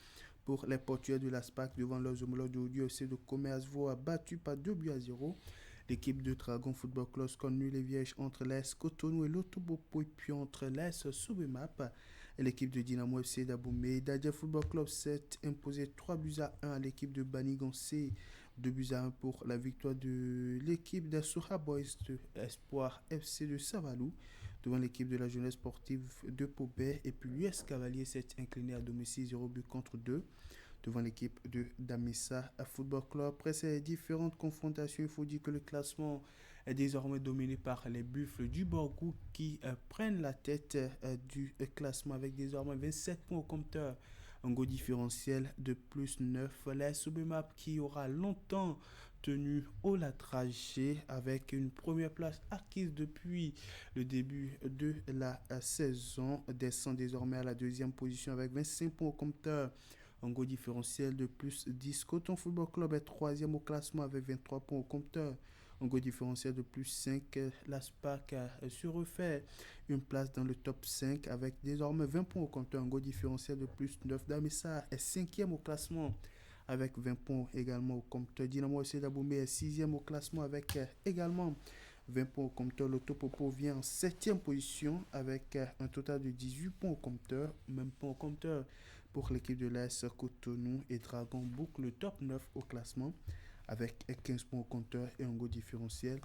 pour les portuaires de l'ASPAC devant leurs homologues de l'UFC de Commerce-Voix, battu par 2-0. L'équipe de Dragon Football Club score nul et vierge entre l'AS Cotonou et l'Autobopo, et puis entre l'AS Soubemap et l'équipe de Dynamo FC d'Aboumé. Dadja Football Club 7 imposé 3-1 à l'équipe de Banigancé, 2-1 pour la victoire de l'équipe des Soha Boys de Espoir FC de Savalou devant l'équipe de la jeunesse sportive de Pobet, et puis l'US Cavalier s'est incliné à domicile 0-2 devant l'équipe de Damissa Football Club. Après ces différentes confrontations, il faut dire que le classement est désormais dominé par les Buffles du Borgou qui prennent la tête du classement avec désormais 27 points au compteur, un goal différentiel de plus 9. La Soubemap qui aura longtemps tenu au latragé avec une première place acquise depuis le début de la saison descend désormais à la 2e position avec 25 points au compteur, un goal différentiel de plus 10. Coton Football Club est 3e au classement avec 23 points au compteur, un goal différentiel de plus 5. L'ASPAC se refait une place dans le top 5 avec désormais 20 points au compteur, un goal différentiel de plus 9. Damissa est 5e au classement avec 20 points également au compteur. Dynamo FC d'Aboumé est 6e au classement avec également 20 points au compteur. L'Autopopo vient en 7e position avec un total de 18 points au compteur. Même point au compteur pour l'équipe de l'AS Cotonou, et Dragon boucle le top 9 au classement avec 15 points au compteur et un goal différentiel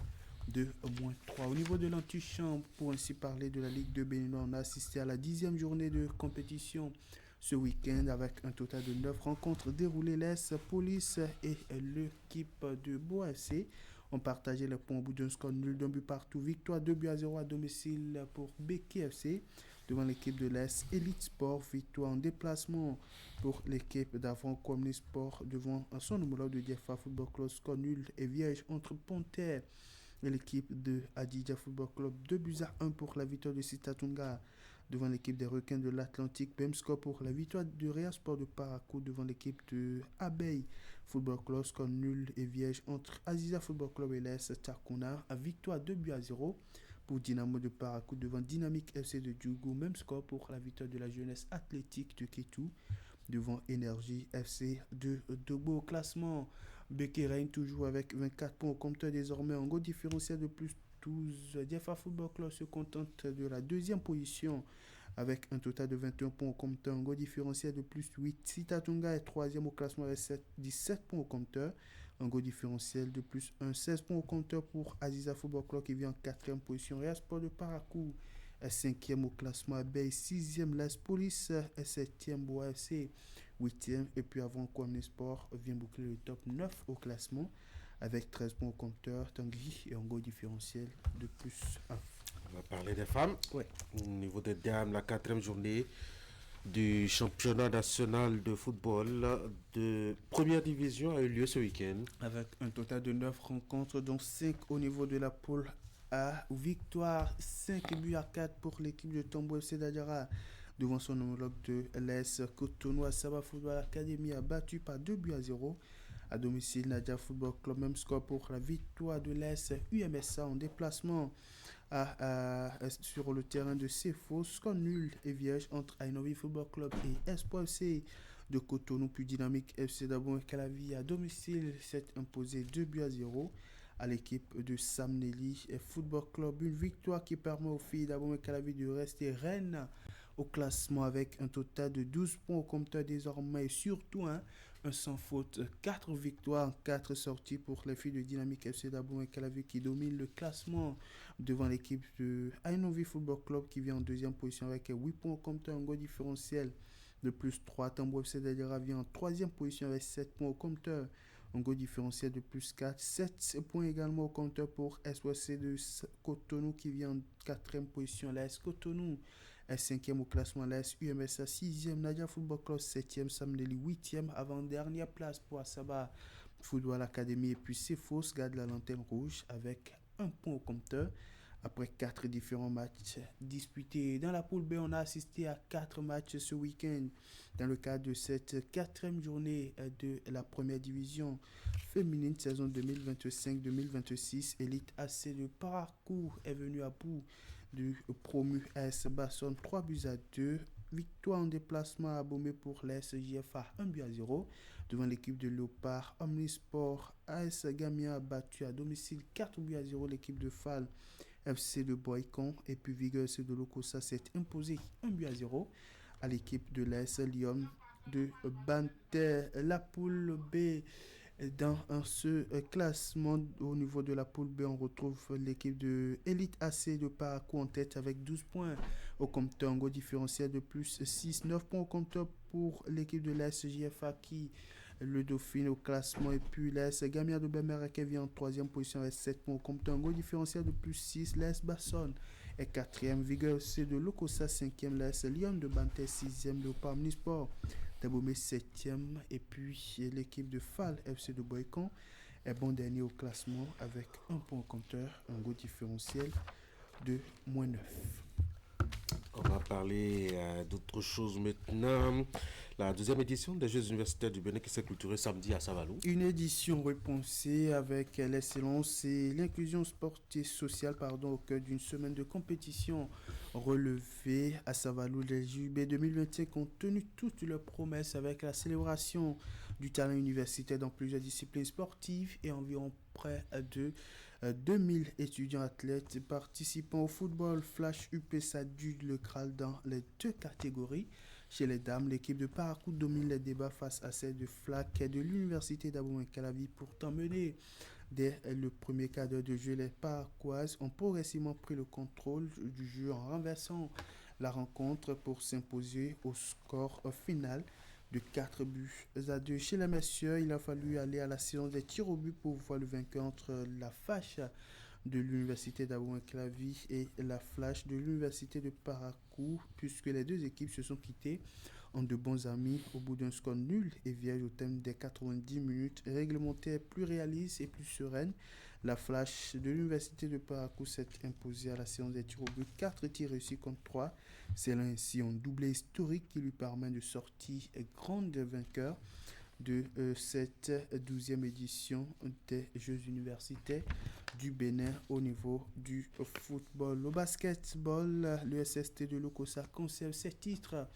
de -3. Au niveau de l'antichambre, pour ainsi parler de la Ligue 2 béninoise, on a assisté à la 10e journée de compétition ce week-end avec un total de 9 rencontres déroulées. L'AS Police et l'équipe de Boa-FC ont partagé les points au bout d'un score nul d'un but partout. Victoire 2-0 à domicile pour BKFC devant l'équipe de l'AS Elite Sport. Victoire en déplacement pour l'équipe d'Avron Communist Sport devant son homologue de Diafa Football Club. Score nul et vierge entre Ponter et l'équipe de Adidja Football Club. 2-1 pour la victoire de Sitatunga devant l'équipe des Requins de l'Atlantique. Même score pour la victoire du Real Sport de Parakou devant l'équipe de Abeille Football Club. Score nul et vierge entre Aziza Football Club et l'AS Tarkouna. Victoire 2-0 pour Dynamo de Parakou devant Dynamique FC de Djougou. Même score pour la victoire de la jeunesse athlétique de Kétou devant Énergie FC de Dogbo. Au classement, Beke règne toujours avec 24 points au compteur désormais, en goal différentiel de plus 12. Diafa Football Club se contente de la 2e position avec un total de 21 points au compteur, un goal différentiel de plus 8. Sitatunga est 3e au classement avec 17 points au compteur, un goal différentiel de plus 1. 16 points au compteur pour Aziza Football Club qui vient en 4e position. Real Sport de Parakou est 5e au classement, Abeille 6e, l'AS Police est 7e, Boa FC 8e, et puis avant Kwame Sport vient boucler le top 9 au classement avec 13 points au compteur, Tanguy et un goal différentiel de plus 1. On va parler des femmes. Ouais. Au niveau des dames, la 4e journée du championnat national de football de première division a eu lieu ce week-end. Avec un total de 9 rencontres, dont 5 au niveau de la poule A. Victoire 5-4 pour l'équipe de Tombo FC d'Adjara. Devant son homologue de l'AS Cotonou, Asaba Football Academy a battu par 2-0. À domicile, Nadia Football Club, même score pour la victoire de l'AS UMSA en déplacement sur le terrain de Cefo. Score nul et vierge entre Ainovi Football Club et Espoir FC de Cotonou. Plus dynamique, FC Dabon et Calavi à domicile s'est imposé 2-0 à l'équipe de Sam Nelly Football Club. Une victoire qui permet aux filles d'Abon et Calavi de rester reines au classement avec un total de 12 points au compteur désormais, et surtout un sans faute, 4 victoires, 4 sorties pour les filles de Dynamique FC d'Abon et Calavi qui dominent le classement devant l'équipe de Ainovi Football Club qui vient en deuxième position avec 8 points au compteur, un goal différentiel de plus 3. Tambo FC d'Adjara vient en troisième position avec 7 points au compteur, un goal différentiel de plus 4, 7 points également au compteur pour SOC de Cotonou qui vient en quatrième position. La S Cotonou est 5e au classement, la S UMSA 6e, Nadia Football Club 7e, Samdeli 8e, avant-dernière place pour Asaba Football Academy. Et puis Cefos garde la lanterne rouge avec 1 point au compteur. Après 4 différents matchs disputés dans la poule B, on a assisté à 4 matchs ce week-end dans le cadre de cette 4e journée de la première division féminine saison 2025-2026. Elite AC de Paracourt est venu à bout du promu AS Basson 3-2. Victoire en déplacement à Bomé pour l'AS JFA 1-0 devant l'équipe de Léopard. Omnisport AS Gamia a battu à domicile 4-0 l'équipe de Fall FC de Boycon, et puis Vigueur FC de Lokosa s'est imposé 1-0 à l'équipe de l'AS Lyon de Banter. La poule B, dans ce classement au niveau de la poule B, on retrouve l'équipe de Elite AC de Paracourt en tête avec 12 points au compteur, un goal différentiel de plus 6, 9 points au compteur pour l'équipe de l'AS JFA qui le Dauphine au classement, et puis l'AS Gamia de Bemerake vient en troisième position avec 7 points au compteur, un goal différentiel de plus 6. L'AS Basson est 4e, Vigueur C de Lokosa 5e, l'AS Lyon de Banté 6e, Léopard Omnisport Tabomé 7e, et puis l'équipe de Fall FC de Boycon est bon dernier au classement avec 1 point au compteur, un goal différentiel de moins 9. On va parler d'autre chose maintenant. La deuxième édition des Jeux universitaires du Bénin qui s'est clôturée samedi à Savalou. Une édition repensée avec l'excellence et l'inclusion sportive sociale au cœur d'une semaine de compétition relevée à Savalou. Les JUB 2025 ont tenu toutes leurs promesses avec la célébration du talent universitaire dans plusieurs disciplines sportives et environ près de 2000 étudiants athlètes participant au football flash UPSA du Le Kral dans les 2 catégories. Chez les dames, l'équipe de Paracourt domine les débats face à celle de FLAC de l'université d'Abomey Calavi. Pourtant menée dès le premier quart d'heure de jeu, les Paracoises ont progressivement pris le contrôle du jeu en renversant la rencontre pour s'imposer au score final de 4-2. Chez les messieurs, il a fallu aller à la séance des tirs au but pour voir le vainqueur entre la Fâche de l'université d'Abomey-Calavi et la Flash de l'université de Paracourt, puisque les deux équipes se sont quittées en de bons amis au bout d'un score nul et vierge au terme des 90 minutes réglementaires plus réalistes et plus sereines. La Flash de l'université de Paracourt s'est imposée à la séance des tirs au but, 4 tirs réussis contre 3. C'est là ainsi un doublé historique qui lui permet de sortir grande vainqueur de cette 12e édition des Jeux universitaires du Bénin au niveau du football. Au basketball, le SST de Lokosa conserve ses titres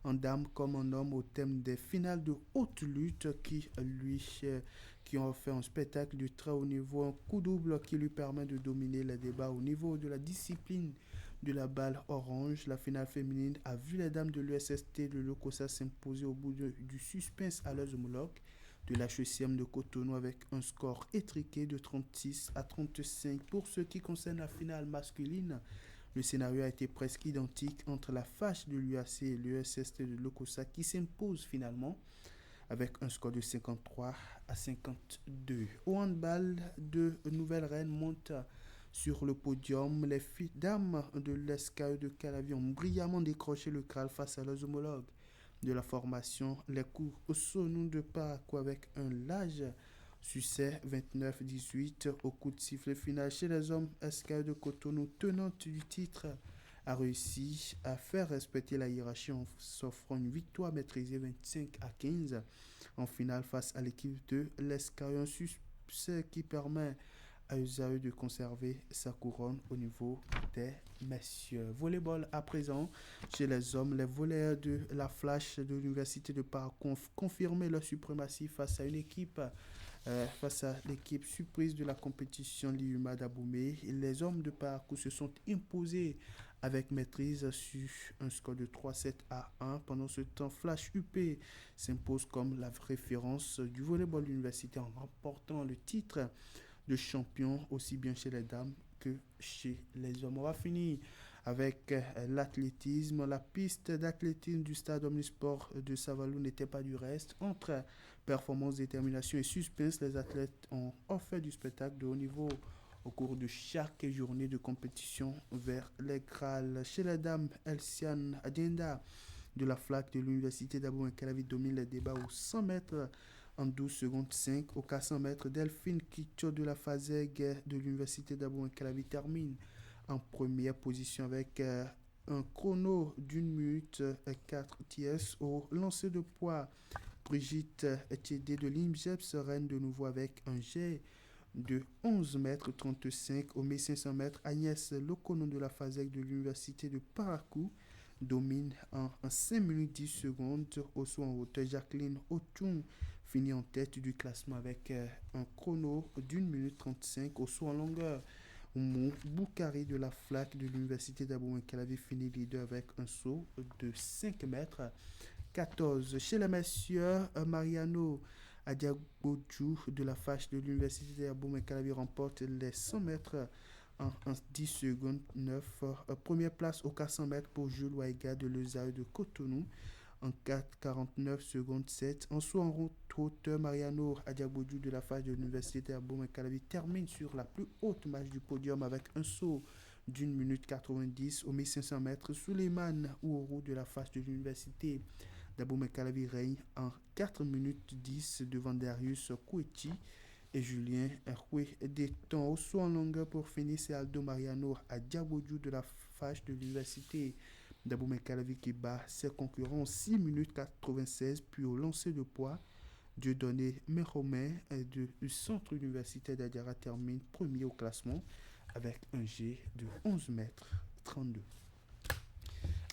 en dames comme en hommes au thème des finales de haute lutte qui ont offert un spectacle de très haut niveau, un coup double qui lui permet de dominer les débats au niveau de la discipline de la balle orange. La finale féminine a vu les dames de l'USST de Lokosa s'imposer au bout du suspense à leurs homologues de la HECM de Cotonou avec un score étriqué de 36-35. Pour ce qui concerne la finale masculine, le scénario a été presque identique entre la Fâche de l'UAC et l'USST de Lokosa qui s'impose finalement avec un score de 53-52. Au handball, de nouvelles reines montent Sur le podium, les filles dames de l'SKE de Calavi ont brillamment décroché le Graal face à leurs homologues de la formation. Les cours au nom de Parakou avec un large succès 29-18 au coup de sifflet final chez les hommes. SKE de Cotonou, tenante du titre, a réussi à faire respecter la hiérarchie en s'offrant une victoire maîtrisée 25-15 en finale face à l'équipe de l'SKE. Un succès qui permet à USAE de conserver sa couronne au niveau des messieurs. Volleyball à présent chez les hommes. Les volleyeurs de la Flash de l'Université de Parakou ont confirmé leur suprématie face à l'équipe surprise de la compétition, l'IUMA d'Aboumé. Les hommes de Parakou se sont imposés avec maîtrise sur un score de 3-7 à 1. Pendant ce temps, Flash UP s'impose comme la référence du volleyball universitaire en remportant le titre de champion aussi bien chez les dames que chez les hommes. On va finir avec l'athlétisme. La piste d'athlétisme du stade Omnisport de Savalou n'était pas du reste. Entre performance, détermination et suspense, les athlètes ont offert du spectacle de haut niveau au cours de chaque journée de compétition vers les Graals. Chez les dames, Elsiane Adienda de la FLAC de l'Université d'Abou-Calavi domine les débats aux 100 mètres en 12 secondes 5. Au 400 mètres, Delphine Kicho de la FASEG de l'Université d'Abou-Calavi termine en première position avec un chrono d'1 minute 4 tiers. Au lancer de poids, Brigitte Etiédé de l'IMGEPS reine de nouveau avec un jet de 11 mètres 35. Au 1500 mètres, Agnès Lokono de la FASEG de l'Université de Parakou domine en 5 minutes 10 secondes. Au saut en hauteur, Jacqueline Otoun finit en tête du classement avec un chrono d'1 minute 35. Au saut en longueur, Oumou Boukari de la FLAC de l'Université d'Abou-Calavi finit leader avec un saut de 5 mètres 14. Chez les messieurs, Mariano Adiagbodjou de la FACH de l'Université d'Abou-Calavi remporte les 100 mètres en 10 secondes 9. Première place au 400 mètres pour Jules Waïga de l'ESAE de Cotonou en 4,49 secondes 7. En saut en hauteur, Mariano Adiagbodjou de la FACH de l'Université d'Abou-Calavi termine sur la plus haute marche du podium avec un saut d'1 minute 90. Au 1500 mètres, Souleymane Ouourou de la FACH de l'Université d'Abou-Calavi règne en 4 minutes 10 devant Darius Koueti et Julien Roué Déton. Au saut en longueur pour finir, c'est Aldo Mariano Adiagbodjou de la FACH de l'Université d'Abou-Calavi qui bat ses concurrents en 6 minutes 96. Puis au lancer de poids, Dieudonné Meromé du centre universitaire d'Adiara termine premier au classement avec un G de 11 mètres 32.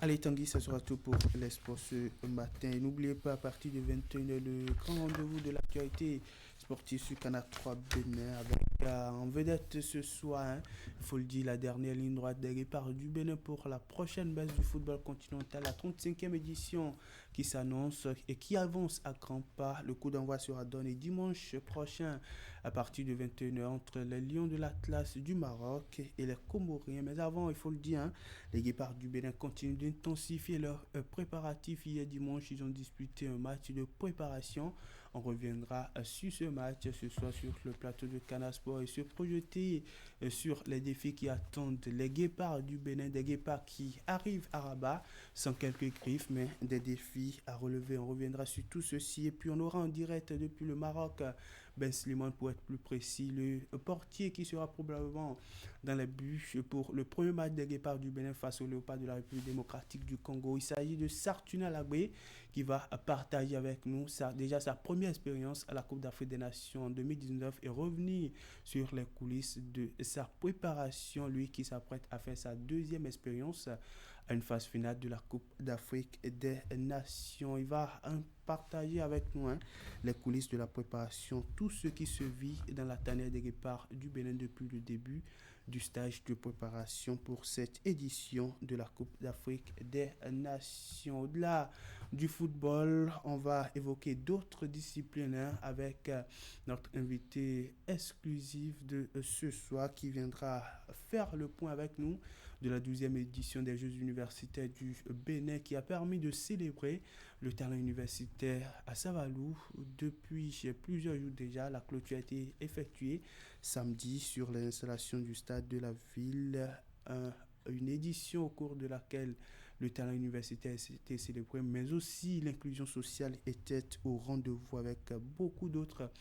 Allez Tanguy, ça sera tout pour les sports ce matin. N'oubliez pas, à partir de 21h, le grand rendez-vous de l'actualité sportive sur Canal 3 Bénin avec en vedette ce soir, il faut le dire, la dernière ligne droite des Guépards du Bénin pour la prochaine baisse du football continental, la 35e édition qui s'annonce et qui avance à grands pas. Le coup d'envoi sera donné dimanche prochain à partir de 21h entre les Lions de l'Atlas du Maroc et les Comoriens. Mais avant, il faut le dire, les Guépards du Bénin continuent d'intensifier leurs préparatifs. Hier dimanche, ils ont disputé un match de préparation. On reviendra sur ce match ce soir sur le plateau de Canal Sport et se projeter sur les défis qui attendent les Guépards du Bénin, des Guépards qui arrivent à Rabat sans quelques griffes, mais des défis à relever. On reviendra sur tout ceci et puis on aura en direct depuis le Maroc Ben Slimane, pour être plus précis, le portier qui sera probablement dans les buts pour le premier match des Guépards du Bénin face au Léopard de la République démocratique du Congo. Il s'agit de Sartuna Lagbé qui va partager avec nous déjà sa première expérience à la Coupe d'Afrique des Nations en 2019 et revenir sur les coulisses de sa préparation, lui qui s'apprête à faire sa deuxième expérience à une phase finale de la Coupe d'Afrique des Nations. Il va partager avec nous les coulisses de la préparation, tout ce qui se vit dans la tanière des Guépards du Bénin depuis le début du stage de préparation pour cette édition de la Coupe d'Afrique des Nations. Au-delà du football, on va évoquer d'autres disciplines avec notre invité exclusif de ce soir qui viendra faire le point avec nous de la 12e édition des Jeux universitaires du Bénin qui a permis de célébrer le talent universitaire à Savalou. Depuis plusieurs jours déjà, la clôture a été effectuée samedi sur l'installation du stade de la ville. Une édition au cours de laquelle le talent universitaire était célébré, mais aussi l'inclusion sociale était au rendez-vous avec beaucoup d'autres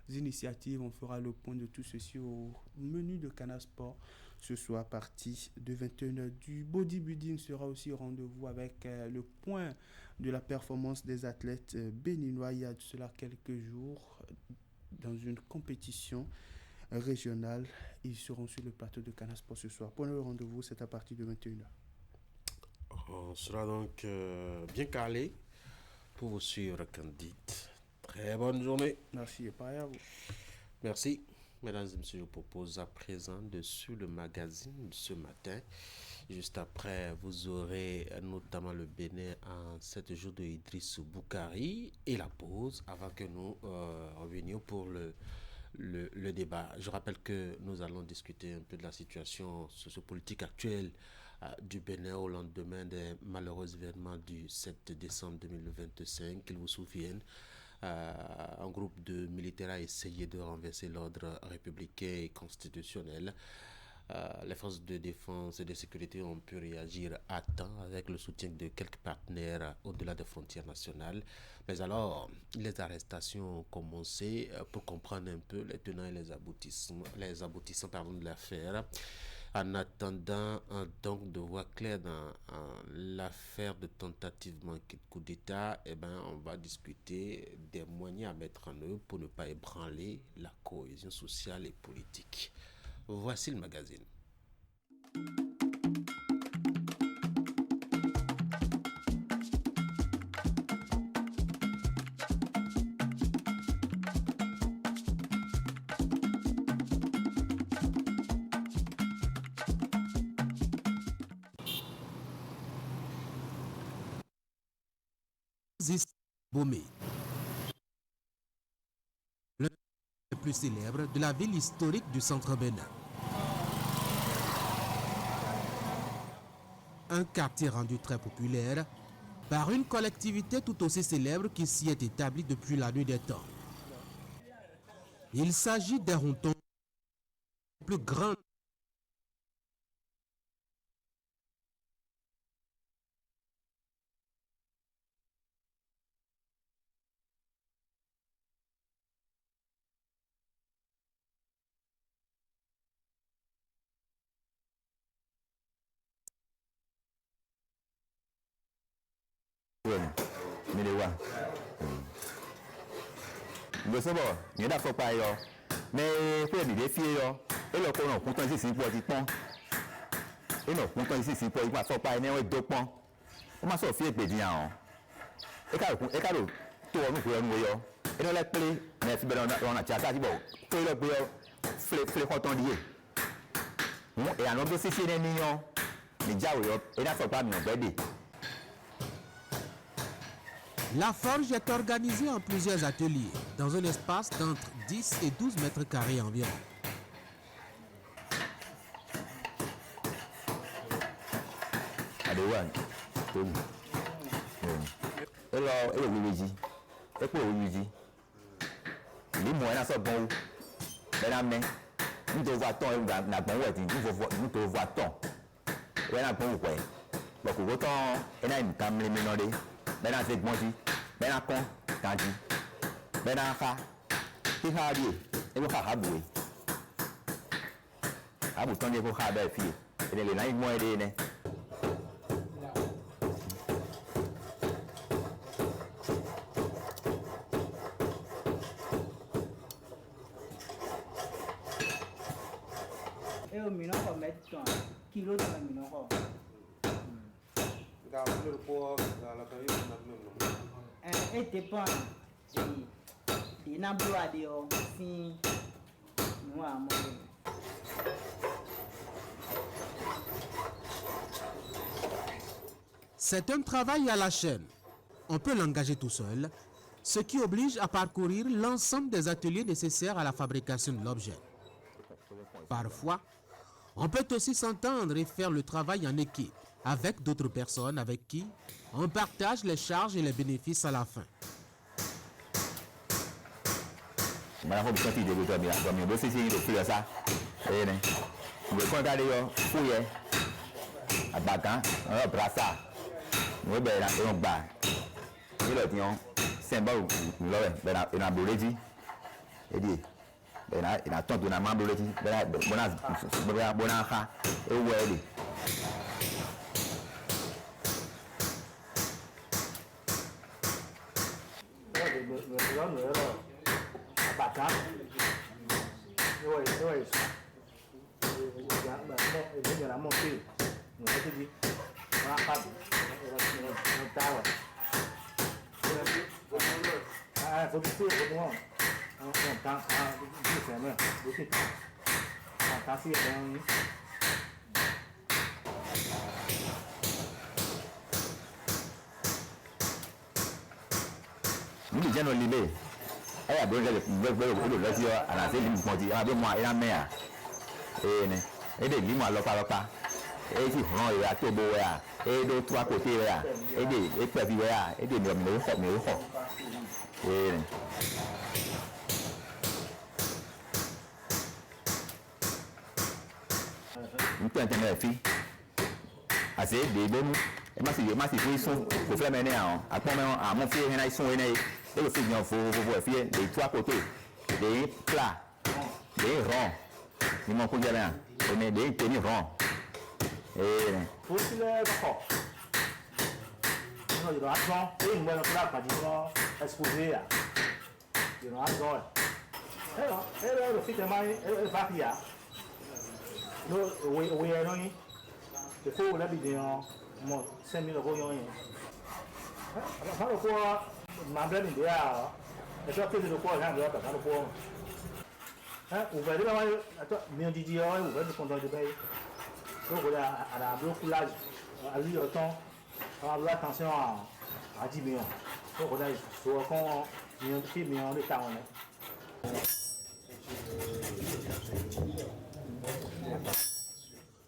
initiatives. On fera le point de tout ceci au menu de Canal Sport ce soir à partir de 21h. Du bodybuilding sera aussi au rendez-vous avec le point de la performance des athlètes béninois il y a de cela quelques jours dans une compétition régionale. Ils seront sur le plateau de Canal Sport ce soir. Point de rendez-vous, c'est à partir de 21h. On sera donc bien calé pour vous suivre, Candide. Très bonne journée. Merci et pareil à vous. Merci. Mesdames et messieurs, je vous propose à présent de suivre le magazine ce matin. Juste après, vous aurez notamment le Bénin en 7 jours de Idriss Boukari et la pause avant que nous revenions pour le débat. Je rappelle que nous allons discuter un peu de la situation sociopolitique actuelle du Bénin au lendemain des malheureux événements du 7 décembre 2025. Qu'ils vous souviennent, un groupe de militaires a essayé de renverser l'ordre républicain et constitutionnel. Les forces de défense et de sécurité ont pu réagir à temps avec le soutien de quelques partenaires au-delà des frontières nationales. Mais alors, les arrestations ont commencé pour comprendre un peu les tenants et les aboutissants de l'affaire. En attendant donc de voir clair dans l'affaire de tentative manquée de coup d'État, on va discuter des moyens à mettre en œuvre pour ne pas ébranler la cohésion sociale et politique. Voici le magazine. Bomé, le plus célèbre de la ville historique du centre Bénin. Un quartier rendu très populaire par une collectivité tout aussi célèbre qui s'y est établie depuis la nuit des temps. Il s'agit des Rontons plus grands. Nous sommes bien d'accord par ailleurs, mais pour les défis, et le qu'on a content ici pour du pont, et nous content ici pour il va faire pas un deux ponts. On m'a sorti et pédiant. Et quand tout nous pouvons nous yo, et nous les clés, mais si on a tchaka bon, pour le boulot, flé content lié. Et en autre c'est les millions, les diables, et là faut pas nous aider. La forge est organisée en plusieurs ateliers, dans un espace d'entre 10 et 12 mètres carrés environ. Maintenant c'est bon maintenant con tandi maintenant fa qui a dit et vous a haboué abu ton vous a ba fi et les naïs moi aider né et au minimum on met ton kilo de minimum et dépend des n'ablois de si nous avons. C'est un travail à la chaîne. On peut l'engager tout seul, ce qui oblige à parcourir l'ensemble des ateliers nécessaires à la fabrication de l'objet. Parfois, On peut aussi s'entendre et faire le travail en équipe avec d'autres personnes avec qui on partage les charges et les bénéfices à la fin.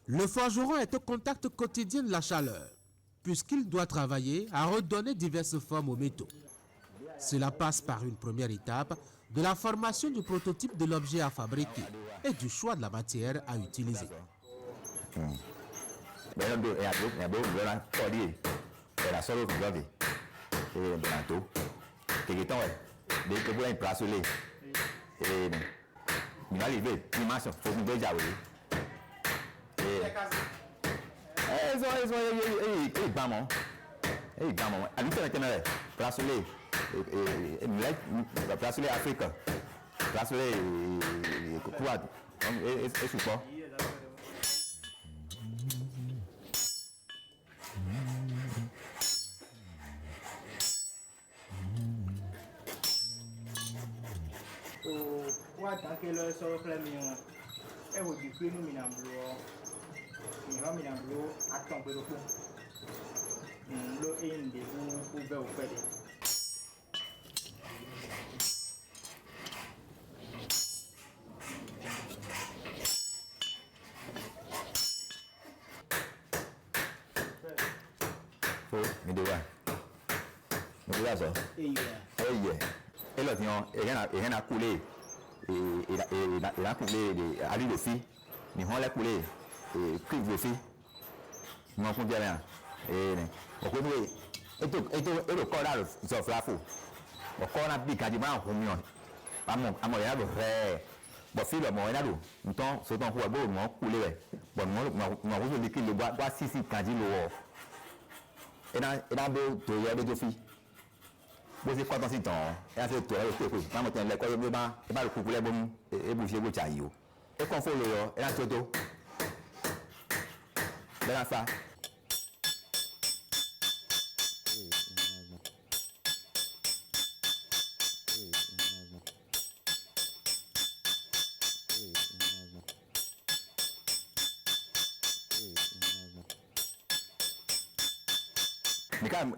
Le forgeron est au contact quotidien de la chaleur, puisqu'il doit travailler à redonner diverses formes aux métaux. Cela passe par une première étape de la formation du prototype de l'objet à fabriquer et du choix de la matière à utiliser.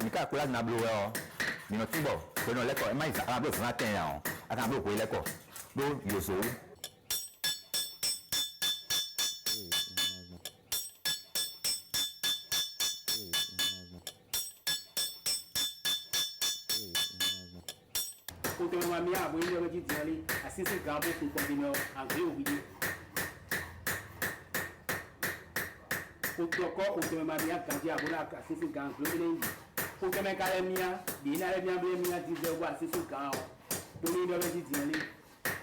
Nika kula na blow ni no tibo ko no leko e mai sa blow na ten ya aka blow ko leko do yoso Autant ma mia bo ile dit diali assisi gambo pour combiner anglais ou vidéo. Autant ma mia quand abona assisi gambo ile. Autant ma kale mia, dina le mia ble mia dit de wa assisi gambo. Doni ile dit diali.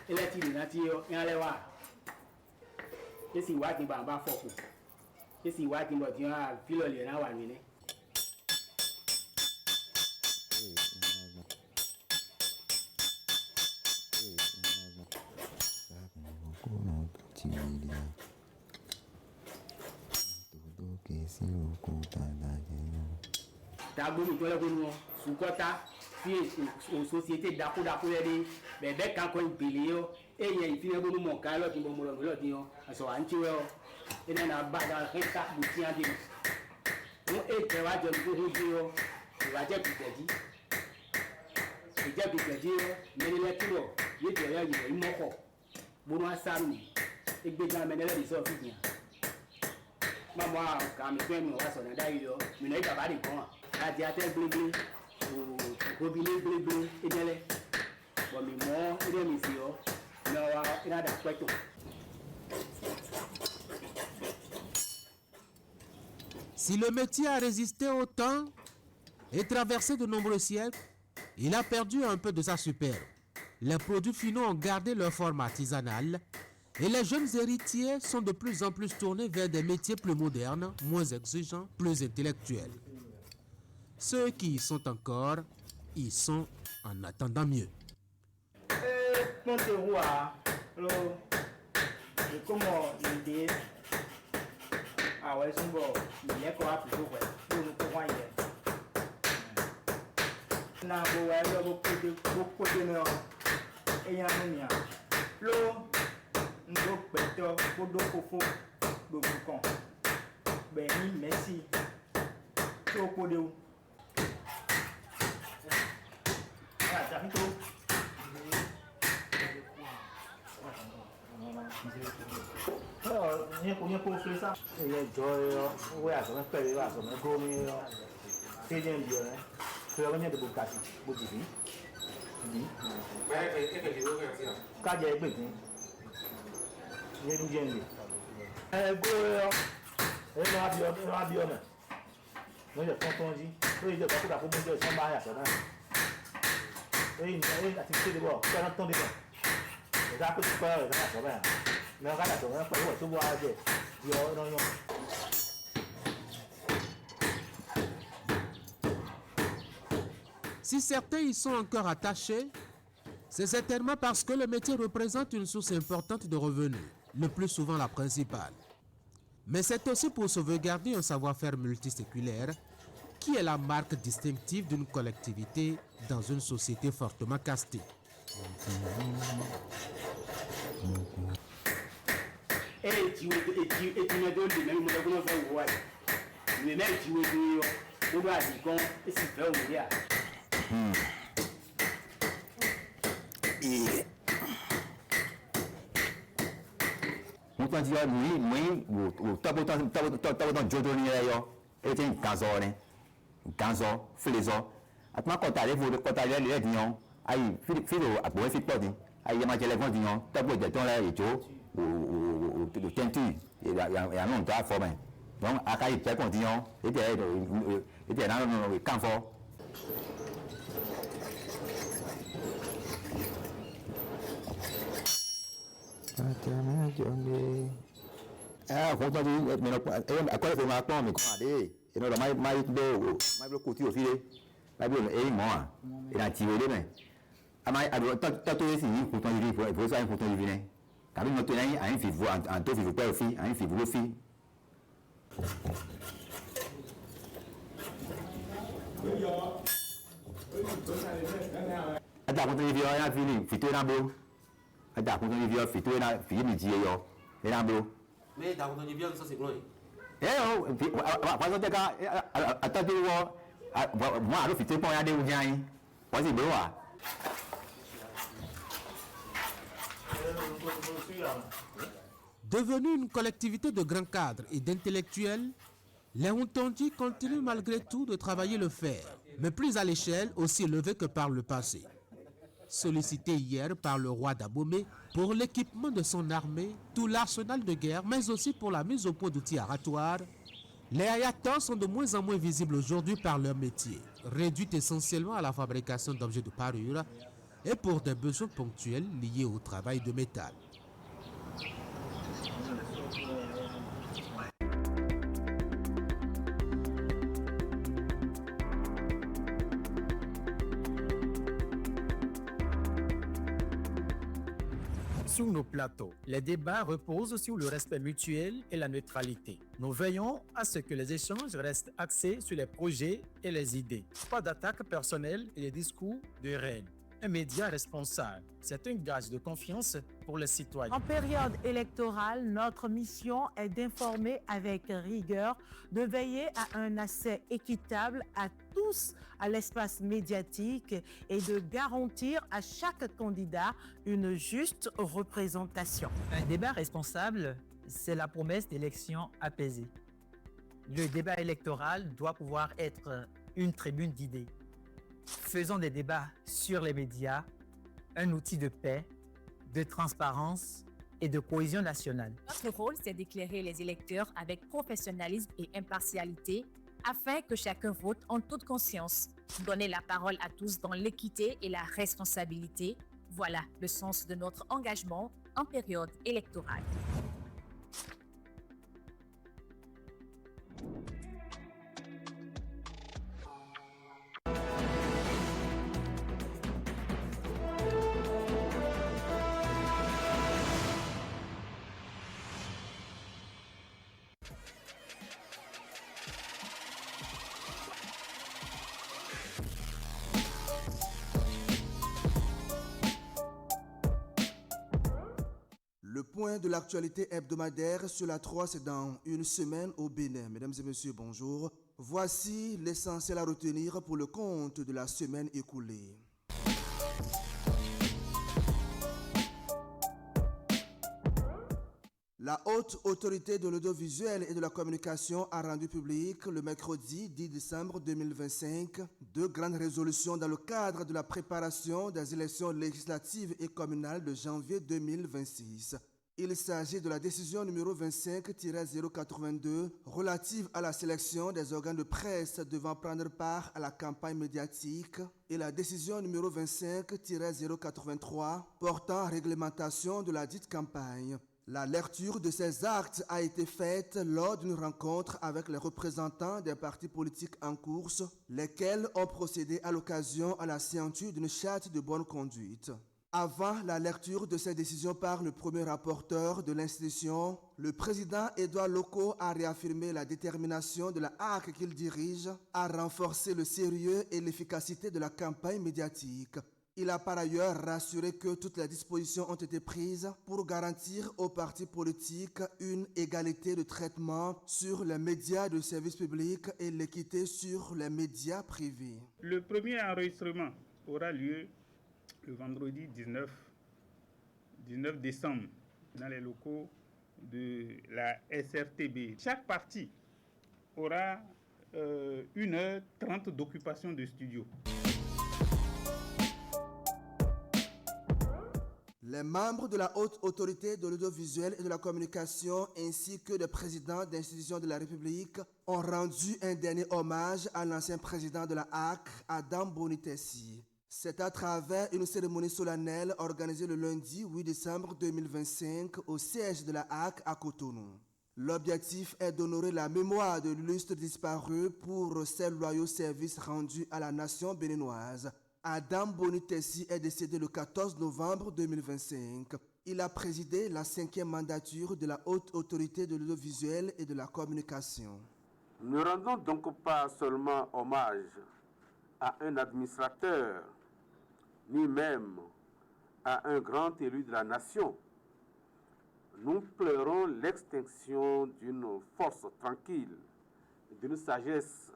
Ele ti na ti yo en ale wa. Esi wa ti ba foko. Esi wa ti mo ti a filo le na wa ni ni. Tagboni to le ko nu sukota fi o société dako le de bebe kan ko ibele yo eyan ifire bonu mo kan lo tin bo mo lo tin yo aso anchi we o ina na ba da heka bu ti ade mo e te wa je ko hu ji yo wa je bi teji yo me le tiro ye je ya yi mo ko bonu asaru egbe ga me le so fi yan mama ka mi pe mi wa so na da yo mi na ita ba de kon ati ate gbegbe o bile gbegbe edele bo mi mo ide mi si o na wa ina da kweto. Si le métier a résisté au temps et traversé de nombreux siècles, il a perdu un peu de sa superbe. Les produits finaux ont gardé leur forme artisanale et les jeunes héritiers sont de plus en plus tournés vers des métiers plus modernes, moins exigeants, plus intellectuels. Ceux qui y sont encore, ils sont en attendant mieux. Si certains y sont encore attachés, c'est certainement parce que le métier représente une source importante de revenus, le plus souvent la principale. Mais c'est aussi pour sauvegarder un savoir-faire multiséculaire qui est la marque distinctive d'une collectivité dans une société fortement castée. Devenue une collectivité de grands cadres et d'intellectuels, les Huntonji continuent malgré tout de travailler le fer, mais plus à l'échelle aussi élevée que par le passé. sollicité hier par le roi d'Abomey pour l'équipement de son armée, tout l'arsenal de guerre, mais aussi pour la mise au point d'outils aratoires. Les ayatollahs sont de moins en moins visibles aujourd'hui par leur métier, réduit essentiellement à la fabrication d'objets de parure et pour des besoins ponctuels liés au travail de métal. Sur nos plateaux, les débats reposent sur le respect mutuel et la neutralité. Nous veillons à ce que les échanges restent axés sur les projets et les idées. Pas d'attaques personnelles et des discours de haine. Un média responsable, c'est un gage de confiance pour les citoyens. En période électorale, notre mission est d'informer avec rigueur, de veiller à un accès équitable à tous à l'espace médiatique et de garantir à chaque candidat une juste représentation. Un débat responsable, c'est la promesse d'élections apaisées. Le débat électoral doit pouvoir être une tribune d'idées. Faisons des débats sur les médias, un outil de paix, de transparence et de cohésion nationale. Notre rôle, c'est d'éclairer les électeurs avec professionnalisme et impartialité afin que chacun vote en toute conscience. Donner la parole à tous dans l'équité et la responsabilité, voilà le sens de notre engagement en période électorale. Le point de l'actualité hebdomadaire sur la 3, c'est dans une semaine au Bénin. Mesdames et messieurs, bonjour. Voici l'essentiel à retenir pour le compte de la semaine écoulée. La Haute Autorité de l'Audiovisuel et de la Communication a rendu public le mercredi 10 décembre 2025 deux grandes résolutions dans le cadre de la préparation des élections législatives et communales de janvier 2026. Il s'agit de la décision numéro 25-082 relative à la sélection des organes de presse devant prendre part à la campagne médiatique et la décision numéro 25-083 portant réglementation de la dite campagne. La lecture de ces actes a été faite lors d'une rencontre avec les représentants des partis politiques en course, lesquels ont procédé à l'occasion à la signature d'une charte de bonne conduite. Avant la lecture de ces décisions par le premier rapporteur de l'institution, le président Édouard Loko a réaffirmé la détermination de la HAC qu'il dirige à renforcer le sérieux et l'efficacité de la campagne médiatique. Il a par ailleurs rassuré que toutes les dispositions ont été prises pour garantir aux partis politiques une égalité de traitement sur les médias de service public et l'équité sur les médias privés. Le premier enregistrement aura lieu le vendredi 19 décembre dans les locaux de la SRTB. Chaque parti aura 1h30 d'occupation de studio. Les membres de la Haute Autorité de l'Audiovisuel et de la Communication ainsi que des présidents d'institutions de la République ont rendu un dernier hommage à l'ancien président de la HAC, Adam Bonitessi. C'est à travers une cérémonie solennelle organisée le lundi 8 décembre 2025 au siège de la HAC à Cotonou. L'objectif est d'honorer la mémoire de l'illustre disparu pour ses loyaux services rendus à la nation béninoise. Adam Bonitessi est décédé le 14 novembre 2025. Il a présidé la 5e mandature de la Haute Autorité de l'Audiovisuel et de la Communication. Ne rendons donc pas seulement hommage à un administrateur, ni même à un grand élu de la nation. Nous pleurons l'extinction d'une force tranquille, d'une sagesse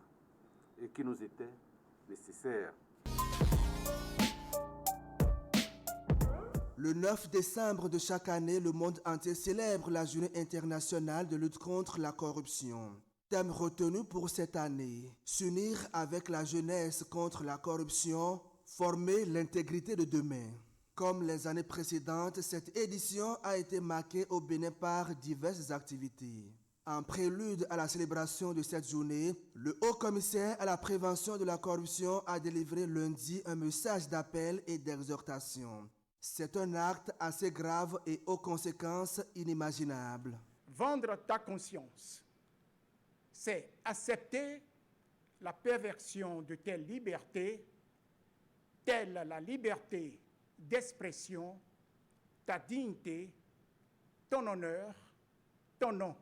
qui nous était nécessaire. Le 9 décembre de chaque année, le monde entier célèbre la Journée internationale de lutte contre la corruption. Thème retenu pour cette année, s'unir avec la jeunesse contre la corruption, former l'intégrité de demain. Comme les années précédentes, cette édition a été marquée au Bénin par diverses activités. En prélude à la célébration de cette journée, le Haut-Commissaire à la prévention de la corruption a délivré lundi un message d'appel et d'exhortation. C'est un acte assez grave et aux conséquences inimaginables. Vendre ta conscience, c'est accepter la perversion de tes libertés, telle la liberté d'expression, ta dignité, ton honneur, ton nom.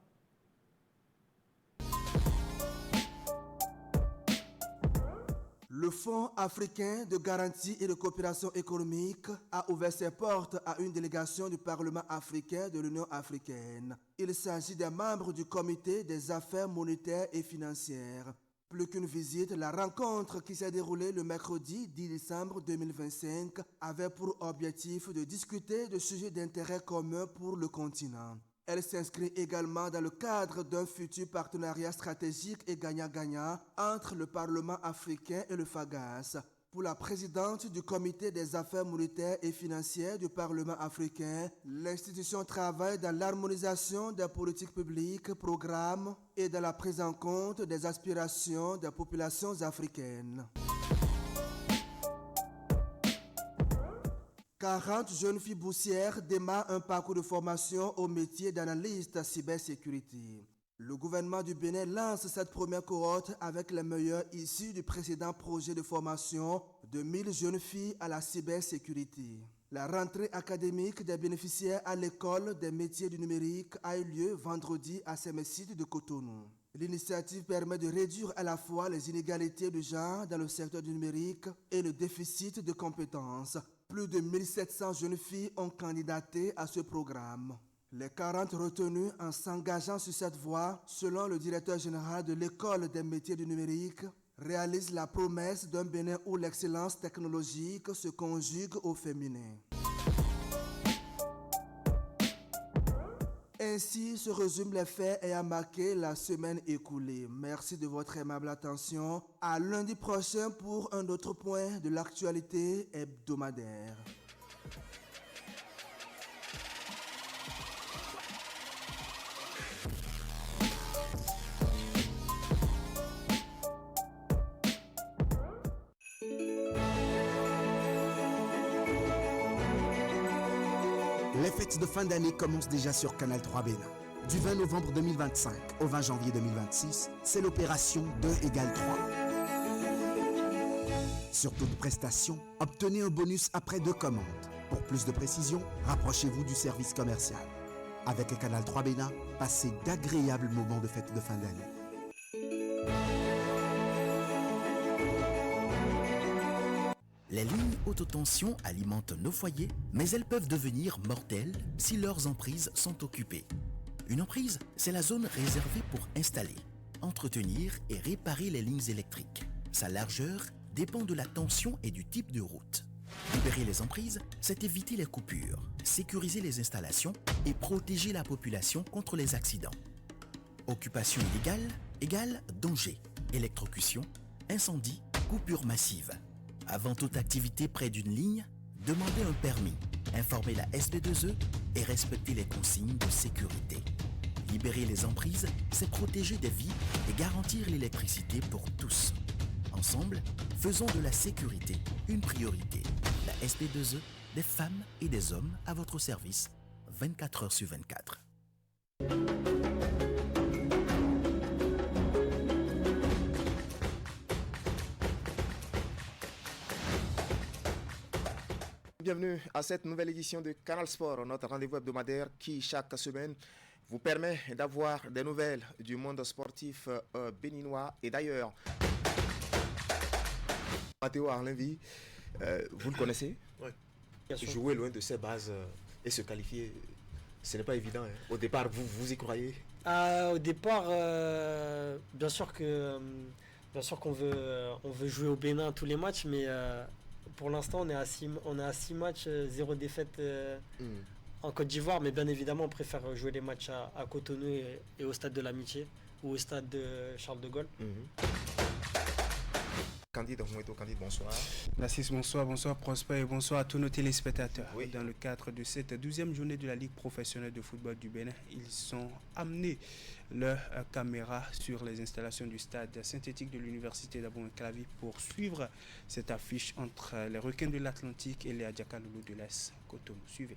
Le Fonds africain de garantie et de coopération économique a ouvert ses portes à une délégation du Parlement africain de l'Union africaine. Il s'agit des membres du Comité des affaires monétaires et financières. Plus qu'une visite, la rencontre qui s'est déroulée le mercredi 10 décembre 2025 avait pour objectif de discuter de sujets d'intérêt commun pour le continent. Elle s'inscrit également dans le cadre d'un futur partenariat stratégique et gagnant-gagnant entre le Parlement africain et le FAGAS. Pour la présidente du Comité des affaires monétaires et financières du Parlement africain, l'institution travaille dans l'harmonisation des politiques publiques, programmes et dans la prise en compte des aspirations des populations africaines. 40 jeunes filles boursières démarrent un parcours de formation au métier d'analyste cybersécurité. Le gouvernement du Bénin lance cette première cohorte avec les meilleurs issus du précédent projet de formation de 1000 jeunes filles à la cybersécurité. La rentrée académique des bénéficiaires à l'école des métiers du numérique a eu lieu vendredi à Sémesside de Cotonou. L'initiative permet de réduire à la fois les inégalités de genre dans le secteur du numérique et le déficit de compétences. Plus de 1700 jeunes filles ont candidaté à ce programme. Les 40 retenues en s'engageant sur cette voie, selon le directeur général de l'École des métiers du numérique, réalisent la promesse d'un Bénin où l'excellence technologique se conjugue au féminin. Ainsi se résument les faits ayant marqué la semaine écoulée. Merci de votre aimable attention. À lundi prochain pour un autre point de l'actualité hebdomadaire. Les fêtes de fin d'année commencent déjà sur Canal 3 Bénin. Du 20 novembre 2025 au 20 janvier 2026, c'est l'opération 2 égale 3. Sur toute prestation, obtenez un bonus après 2 commandes. Pour plus de précision, rapprochez-vous du service commercial. Avec Canal 3 Bénin, passez d'agréables moments de fête de fin d'année. Les lignes haute tension alimentent nos foyers, mais elles peuvent devenir mortelles si leurs emprises sont occupées. Une emprise, c'est la zone réservée pour installer, entretenir et réparer les lignes électriques. Sa largeur dépend de la tension et du type de route. Libérer les emprises, c'est éviter les coupures, sécuriser les installations et protéger la population contre les accidents. Occupation illégale égale danger, électrocution, incendie, coupure massive. Avant toute activité près d'une ligne, demandez un permis, informez la SB2E et respectez les consignes de sécurité. Libérer les emprises, c'est protéger des vies et garantir l'électricité pour tous. Ensemble, faisons de la sécurité une priorité. La SB2E, des femmes et des hommes à votre service, 24 heures sur 24. Bienvenue à cette nouvelle édition de Canal Sport, notre rendez-vous hebdomadaire qui, chaque semaine, vous permet d'avoir des nouvelles du monde sportif béninois et d'ailleurs. Matteo Arlenvi, vous le connaissez? Oui. Jouer loin de ses bases et se qualifier, ce n'est pas évident. Hein. Au départ, vous y croyez? Au départ, bien sûr qu'on veut jouer au Bénin tous les matchs, mais pour l'instant, on est à 6 matchs, 0 défaite en Côte d'Ivoire, mais bien évidemment, on préfère jouer les matchs à Cotonou et au Stade de l'Amitié ou au Stade de Charles de Gaulle. Candide Moueto, Candide, bonsoir. Merci, bonsoir Prosper et bonsoir à tous nos téléspectateurs. Oui. Dans le cadre de cette 12e journée de la Ligue professionnelle de football du Bénin, ils sont amenés leurs caméras sur les installations du stade synthétique de l'université d'Abomey-Calavi pour suivre cette affiche entre les Requins de l'Atlantique et les Adjaka Loulou de l'Est Cotonou. Suivez.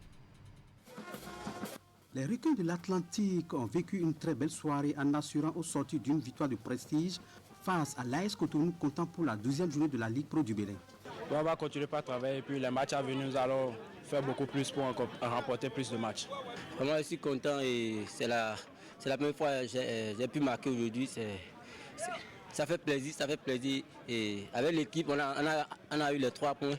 Les Requins de l'Atlantique ont vécu une très belle soirée en assurant au sortir d'une victoire de prestige face à l'AS Cotonou, comptant pour la 12e journée de la Ligue Pro du Bénin. On va continuer par travailler et puis les matchs à venir, nous allons faire beaucoup plus pour remporter plus de matchs. Vraiment, je suis content et c'est la première fois que j'ai pu marquer aujourd'hui. Ça fait plaisir et avec l'équipe, on a eu les 3 points.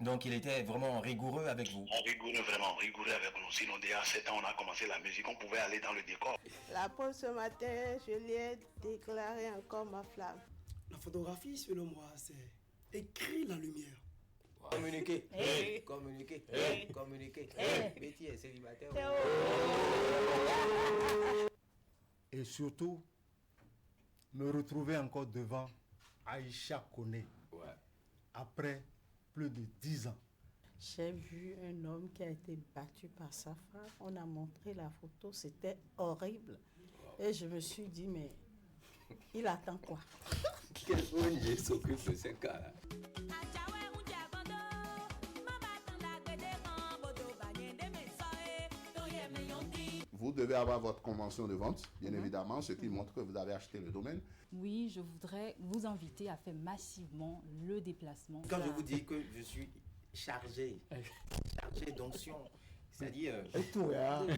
Donc il était vraiment rigoureux avec vous. Vraiment rigoureux avec nous. Sinon déjà à 7 ans on a commencé la musique, on pouvait aller dans le décor. La pause ce matin, je lui ai déclaré encore ma flamme. La photographie, selon moi, c'est écrire la lumière. Wow. Communiquer. Communiquer. Communiquer. Betty est célibataire. Et surtout, me retrouver encore devant Aïcha Koné. Ouais. Après plus de 10 ans. J'ai vu un homme qui a été battu par sa femme. On a montré la photo, c'était horrible. Wow. Et je me suis dit, mais il attend quoi? Quel ONG s'occupe de ces cas-là? Vous devez avoir votre convention de vente, bien évidemment, ce qui montre que vous avez acheté le domaine. Oui, je voudrais vous inviter à faire massivement le déplacement. Quand je vous dis que je suis chargé d'onction, c'est-à-dire...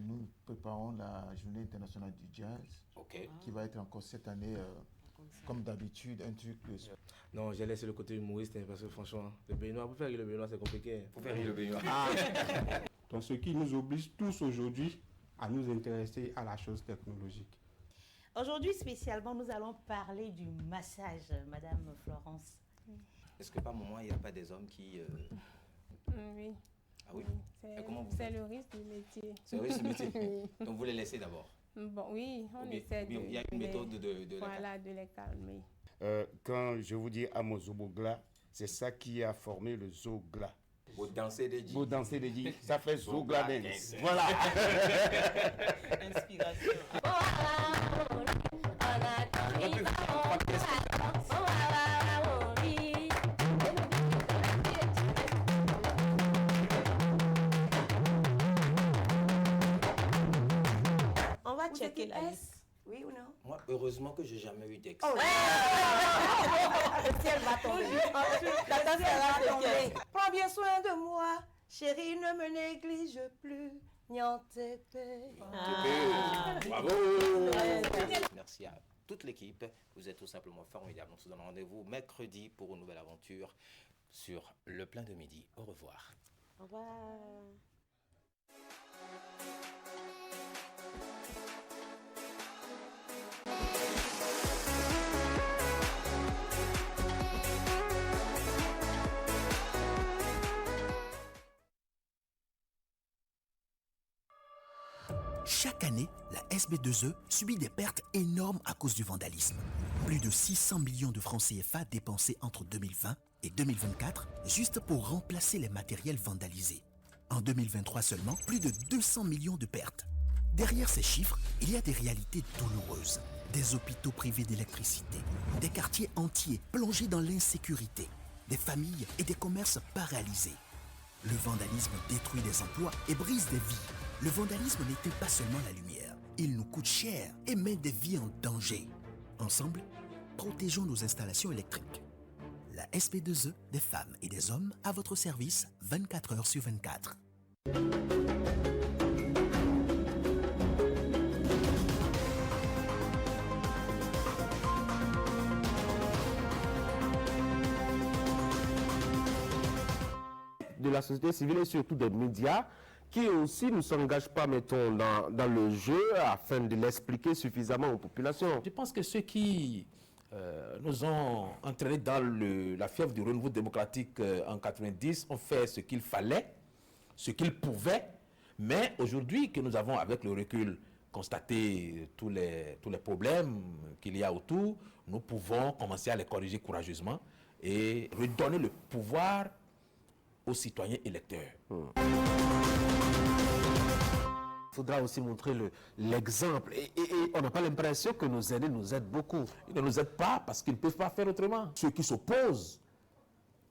Nous préparons la journée internationale du jazz, qui va être encore cette année, comme d'habitude, un truc... Non, j'ai laissé le côté humoriste, hein, parce que franchement, le Béninois, pour faire rire le Béninois, c'est compliqué. Pour faire rire le Béninois. Donc ce qui nous oblige tous aujourd'hui à nous intéresser à la chose technologique. Aujourd'hui, spécialement, nous allons parler du massage, Madame Florence. Est-ce que par moment, il n'y a pas des hommes qui... Oui. Ah oui? C'est le risque du métier. C'est le risque du métier. Donc vous les laissez d'abord? Bon, oui, on essaie de... Il y a une méthode de les calmer. Quand je vous dis Amozobogla, c'est ça qui a formé le Zogla. Vous dansez des djis. Vous dansez des djis. Ça fait Zogla dance. Voilà. Inspiration. On va checker la liste. Oui ou non? Moi, heureusement que j'ai jamais eu d'ex. Oh. Le ciel va tomber. La ciel va tomber. Prends bien soin de moi, chérie, ne me néglige plus. Bravo. Merci à toute l'équipe. Vous êtes tout simplement formidables. On se donne rendez-vous mercredi pour une nouvelle aventure sur le plein de midi. Au revoir. Au revoir. Chaque année, la SB2E subit des pertes énormes à cause du vandalisme. Plus de 600 millions de francs CFA dépensés entre 2020 et 2024 juste pour remplacer les matériels vandalisés. En 2023 seulement, plus de 200 millions de pertes. Derrière ces chiffres, il y a des réalités douloureuses. Des hôpitaux privés d'électricité, des quartiers entiers plongés dans l'insécurité, des familles et des commerces paralysés. Le vandalisme détruit des emplois et brise des vies. Le vandalisme n'éteint pas seulement la lumière, il nous coûte cher et met des vies en danger. Ensemble, protégeons nos installations électriques. La SP2E, des femmes et des hommes à votre service 24 heures sur 24. de la société civile et surtout des médias qui aussi ne s'engagent pas, mettons, dans le jeu afin de l'expliquer suffisamment aux populations. Je pense que ceux qui nous ont entraînés dans la fièvre du renouveau démocratique en 90 ont fait ce qu'il fallait, ce qu'ils pouvaient, mais aujourd'hui que nous avons, avec le recul, constaté tous les problèmes qu'il y a autour, nous pouvons commencer à les corriger courageusement et redonner le pouvoir aux citoyens électeurs. Il faudra aussi montrer l'exemple. Et on n'a pas l'impression que nos aînés nous aident beaucoup. Ils ne nous aident pas parce qu'ils ne peuvent pas faire autrement. Ceux qui s'opposent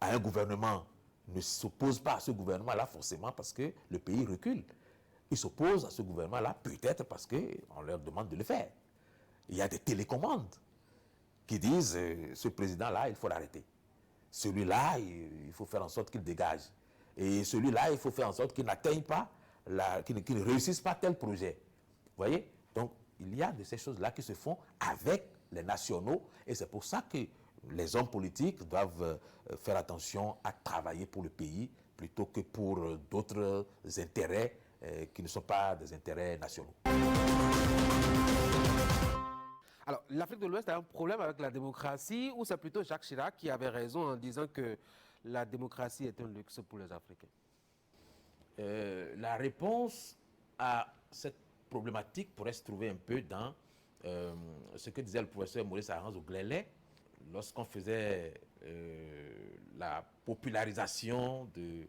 à un gouvernement ne s'opposent pas à ce gouvernement-là forcément parce que le pays recule. Ils s'opposent à ce gouvernement-là peut-être parce qu'on leur demande de le faire. Il y a des télécommandes qui disent ce président-là, il faut l'arrêter. Celui-là, il faut faire en sorte qu'il dégage. Et celui-là, il faut faire en sorte qu'il n'atteigne pas, qu'il ne réussisse pas tel projet. Vous voyez? Donc, il y a de ces choses-là qui se font avec les nationaux. Et c'est pour ça que les hommes politiques doivent faire attention à travailler pour le pays plutôt que pour d'autres intérêts qui ne sont pas des intérêts nationaux. Alors, l'Afrique de l'Ouest a un problème avec la démocratie ou c'est plutôt Jacques Chirac qui avait raison en disant que la démocratie est un luxe pour les Africains? La réponse à cette problématique pourrait se trouver un peu dans ce que disait le professeur Maurice Arens-Oglelet lorsqu'on faisait la popularisation de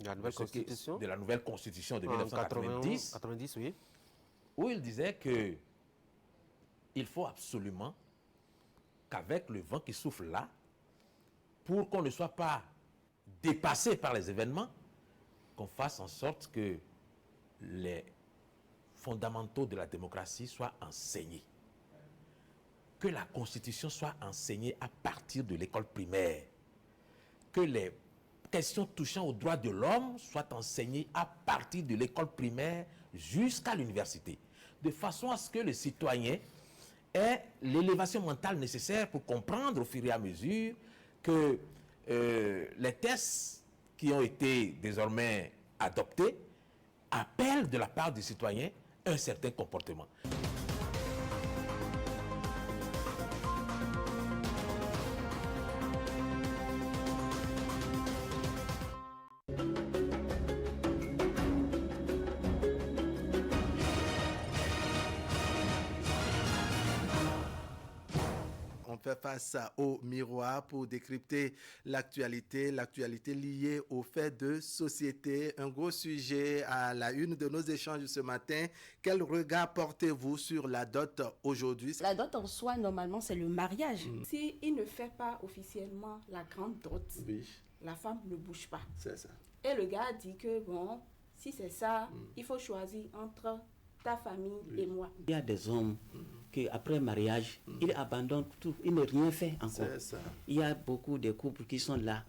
la nouvelle constitution, de la nouvelle constitution de 1990, oui. Où il disait que il faut absolument qu'avec le vent qui souffle là, pour qu'on ne soit pas dépassé par les événements, qu'on fasse en sorte que les fondamentaux de la démocratie soient enseignés. Que la Constitution soit enseignée à partir de l'école primaire. Que les questions touchant aux droits de l'homme soient enseignées à partir de l'école primaire jusqu'à l'université. De façon à ce que le citoyen ait l'élévation mentale nécessaire pour comprendre au fur et à mesure que les tests qui ont été désormais adoptés appellent de la part du citoyen un certain comportement. Face au miroir pour décrypter l'actualité liée aux faits de société. Un gros sujet à la une de nos échanges ce matin. Quel regard portez-vous sur la dot aujourd'hui? La dot en soi, normalement, c'est le mariage. S'il ne fait pas officiellement la grande dot, la femme ne bouge pas. C'est ça. Et le gars dit que, bon, si c'est ça, il faut choisir entre ta famille et moi. Il y a des hommes qui, après mariage, ils abandonnent tout, ils n'ont rien fait encore. Ça. Il y a beaucoup de couples qui sont là.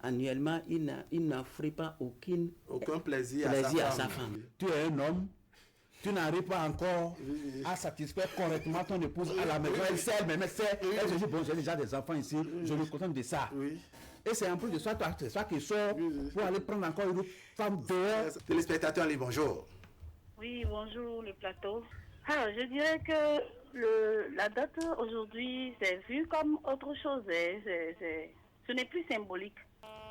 Annuellement, ils n'offrent pas aucun plaisir à sa femme. Tu es un homme, tu n'arrives pas encore à satisfaire correctement ton épouse à la maison. Elle sait, elle se dit, bon, j'ai déjà des enfants ici, je me contente de ça. Et c'est en plus de ça, c'est ça qui sort pour aller prendre encore une femme dehors. Téléspectateurs, bonjour. Oui, bonjour le plateau. Alors, je dirais que la dot aujourd'hui, c'est vu comme autre chose. Ce n'est plus symbolique.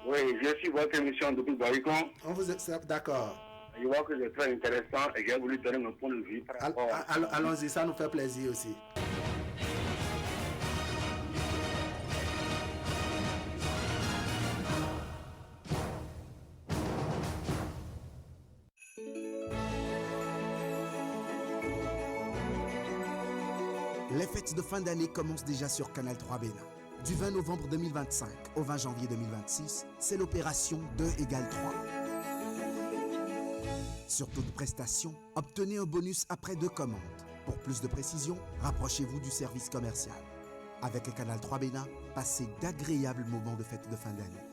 Oui, je suis votre émission depuis Baricon. On vous est d'accord. Je vois que c'est très intéressant et j'ai voulu donner mon point de vue. Allons-y, ça nous fait plaisir aussi. Les fêtes de fin d'année commencent déjà sur Canal 3 Bénin. Du 20 novembre 2025 au 20 janvier 2026, c'est l'opération 2 égale 3. Sur toute prestation, obtenez un bonus après 2 commandes. Pour plus de précision, rapprochez-vous du service commercial. Avec le Canal 3 Bénin, passez d'agréables moments de fête de fin d'année.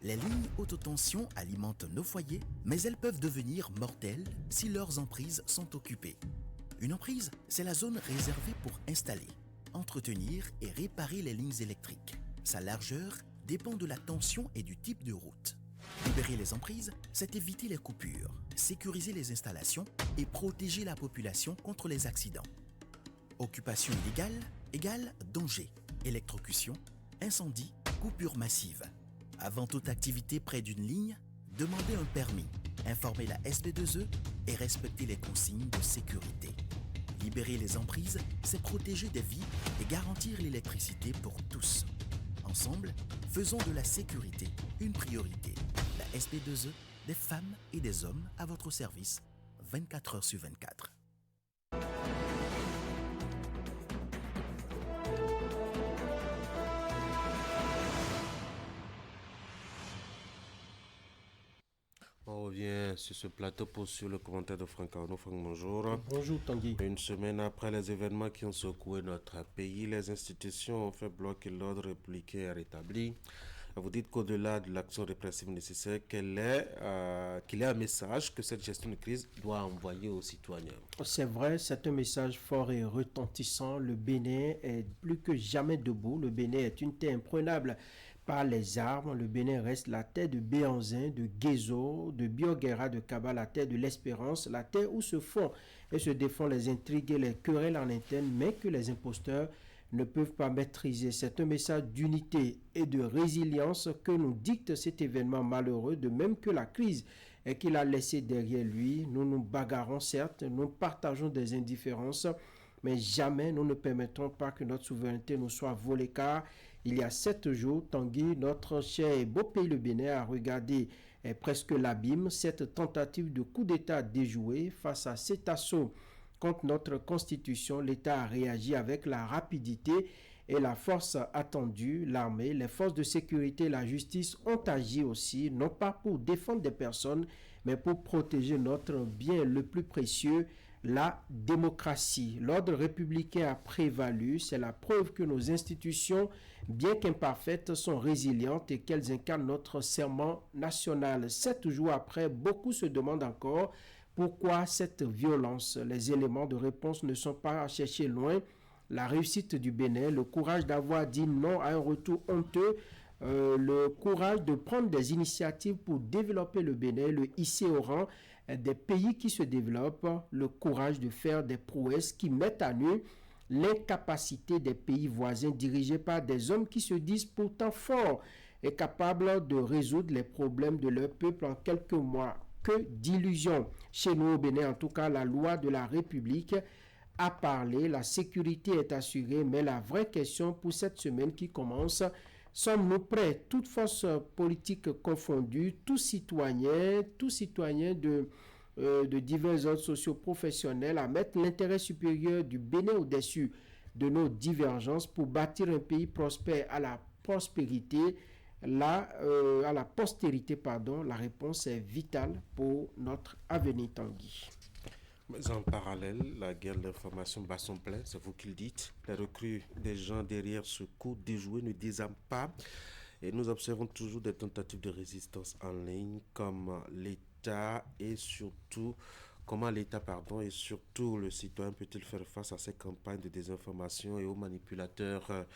Les lignes haute tension alimentent nos foyers, mais elles peuvent devenir mortelles si leurs emprises sont occupées. Une emprise, c'est la zone réservée pour installer. entretenir et réparer les lignes électriques. Sa largeur dépend de la tension et du type de route. Libérer les emprises, c'est éviter les coupures, sécuriser les installations et protéger la population contre les accidents. Occupation illégale égale danger, électrocution, incendie, coupure massive. Avant toute activité près d'une ligne, demandez un permis, informez la SB2E et respectez les consignes de sécurité. Libérer les emprises, c'est protéger des vies et garantir l'électricité pour tous. Ensemble, faisons de la sécurité une priorité. La SB2E, des femmes et des hommes à votre service, 24 heures sur 24. On revient sur ce plateau pour suivre le commentaire de Franck Arnaud. Franck, bonjour. Bonjour Tanguy. Une semaine après les événements qui ont secoué notre pays, les institutions ont fait bloc et l'ordre républicain est rétabli. Vous dites qu'au-delà de l'action répressive nécessaire, qu'il y a un message que cette gestion de crise doit envoyer aux citoyens. C'est vrai, c'est un message fort et retentissant. Le Bénin est plus que jamais debout. Le Bénin est une terre imprenable par les armes. Le Bénin reste la terre de Béanzin, de Guézo, de Bioguera, de Kaba, la terre de l'espérance, la terre où se font et se défendent les intrigues et les querelles en interne, mais que les imposteurs ne peuvent pas maîtriser. C'est un message d'unité et de résilience que nous dicte cet événement malheureux, de même que la crise qu'il a laissée derrière lui. Nous nous bagarrons certes, nous partageons des indifférences, mais jamais nous ne permettrons pas que notre souveraineté nous soit volée, car il y a 7 jours, Tanguy, notre cher et beau pays le Bénin a regardé presque l'abîme. Cette tentative de coup d'État déjouée face à cet assaut contre notre constitution, l'État a réagi avec la rapidité et la force attendue. L'armée, les forces de sécurité et la justice ont agi aussi, non pas pour défendre des personnes, mais pour protéger notre bien le plus précieux, la démocratie. L'ordre républicain a prévalu. C'est la preuve que nos institutions, bien qu'imparfaites, sont résilientes et qu'elles incarnent notre serment national. 7 jours après, beaucoup se demandent encore pourquoi cette violence. Les éléments de réponse ne sont pas à chercher loin. La réussite du Bénin, le courage d'avoir dit non à un retour honteux, le courage de prendre des initiatives pour développer le Bénin, le hisser au rang des pays qui se développent, le courage de faire des prouesses qui mettent à nu l'incapacité des pays voisins dirigés par des hommes qui se disent pourtant forts et capables de résoudre les problèmes de leur peuple en quelques mois. Que d'illusions. Chez nous au Bénin, en tout cas, la loi de la République a parlé, la sécurité est assurée, mais la vraie question pour cette semaine qui commence, sommes-nous prêts, toutes forces politiques confondues, tous citoyens de divers ordres socio-professionnels à mettre l'intérêt supérieur du Bénin au-dessus de nos divergences pour bâtir un pays prospère à la prospérité, à la postérité, la réponse est vitale pour notre avenir, Tanguy. Mais en parallèle, la guerre de l'information bat son plein, c'est vous qui le dites. Les recrues des gens derrière ce coup déjoué ne désarment pas. Et nous observons toujours des tentatives de résistance en ligne, comme l'État et surtout... Comment l'État, et surtout le citoyen peut-il faire face à ces campagnes de désinformation et aux manipulateurs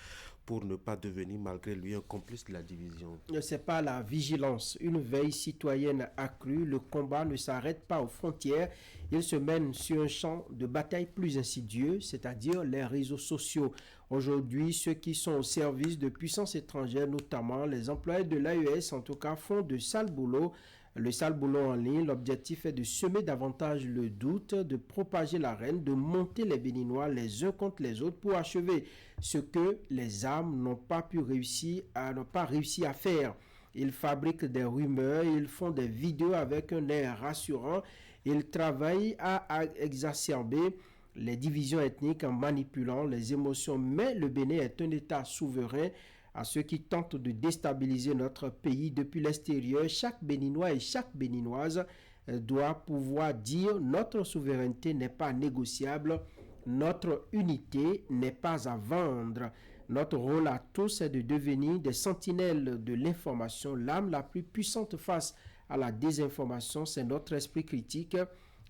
pour ne pas devenir malgré lui un complice de la division? C'est pas la vigilance, une veille citoyenne accrue. Le combat ne s'arrête pas aux frontières. Il se mène sur un champ de bataille plus insidieux, c'est-à-dire les réseaux sociaux. Aujourd'hui, ceux qui sont au service de puissances étrangères, notamment les employés de l'AES, en tout cas, font de sales boulots. Le sale boulot en ligne, l'objectif est de semer davantage le doute, de propager la haine, de monter les Béninois les uns contre les autres pour achever ce que les armes n'ont pas réussi à faire. Ils fabriquent des rumeurs, ils font des vidéos avec un air rassurant, ils travaillent à exacerber les divisions ethniques en manipulant les émotions. Mais le Bénin est un État souverain. À ceux qui tentent de déstabiliser notre pays depuis l'extérieur, chaque Béninois et chaque Béninoise doit pouvoir dire notre souveraineté n'est pas négociable, notre unité n'est pas à vendre. Notre rôle à tous est de devenir des sentinelles de l'information. L'arme la plus puissante face à la désinformation, c'est notre esprit critique.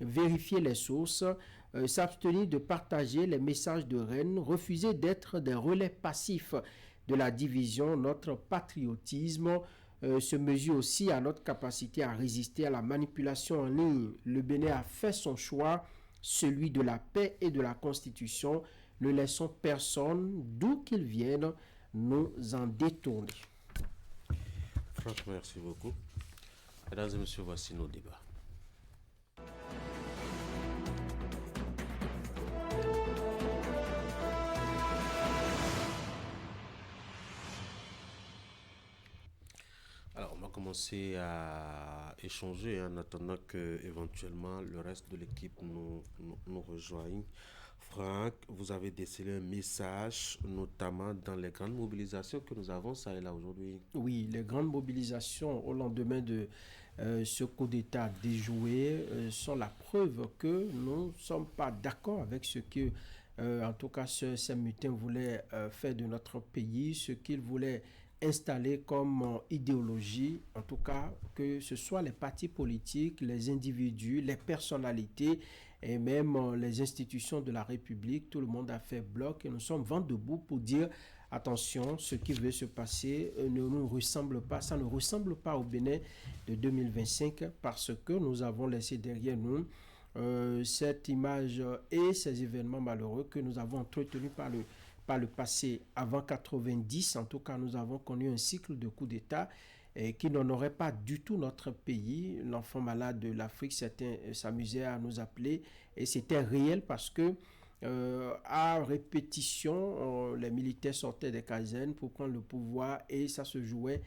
Vérifier les sources, s'abstenir de partager les messages de haine, refuser d'être des relais passifs de la division. Notre patriotisme se mesure aussi à notre capacité à résister à la manipulation en ligne. Le Bénin a fait son choix, celui de la paix et de la Constitution. Ne laissons personne, d'où qu'il vienne, nous en détourner. Franck, merci beaucoup. Mesdames et messieurs, voici nos débats. Alors, on va commencer à échanger en attendant que éventuellement le reste de l'équipe nous rejoigne. Franck, vous avez décelé un message, notamment dans les grandes mobilisations que nous avons ça et là aujourd'hui. Oui, les grandes mobilisations au lendemain de ce coup d'État déjoué sont la preuve que nous ne sommes pas d'accord avec ce que, en tout cas, ces mutins voulaient faire de notre pays, ce qu'ils voulaient installer comme idéologie, en tout cas, que ce soit les partis politiques, les individus, les personnalités et même les institutions de la République. Tout le monde a fait bloc et nous sommes vent debout pour dire attention, ce qui veut se passer ne nous ressemble pas, ça ne ressemble pas au Bénin de 2025 parce que nous avons laissé derrière nous cette image et ces événements malheureux que nous avons entretenus par le passé. Avant 90, en tout cas, nous avons connu un cycle de coups d'État qui n'honorait pas du tout notre pays. L'enfant malade de l'Afrique, certains s'amusaient à nous appeler et c'était réel parce que à répétition, les militaires sortaient des casernes pour prendre le pouvoir et ça se jouait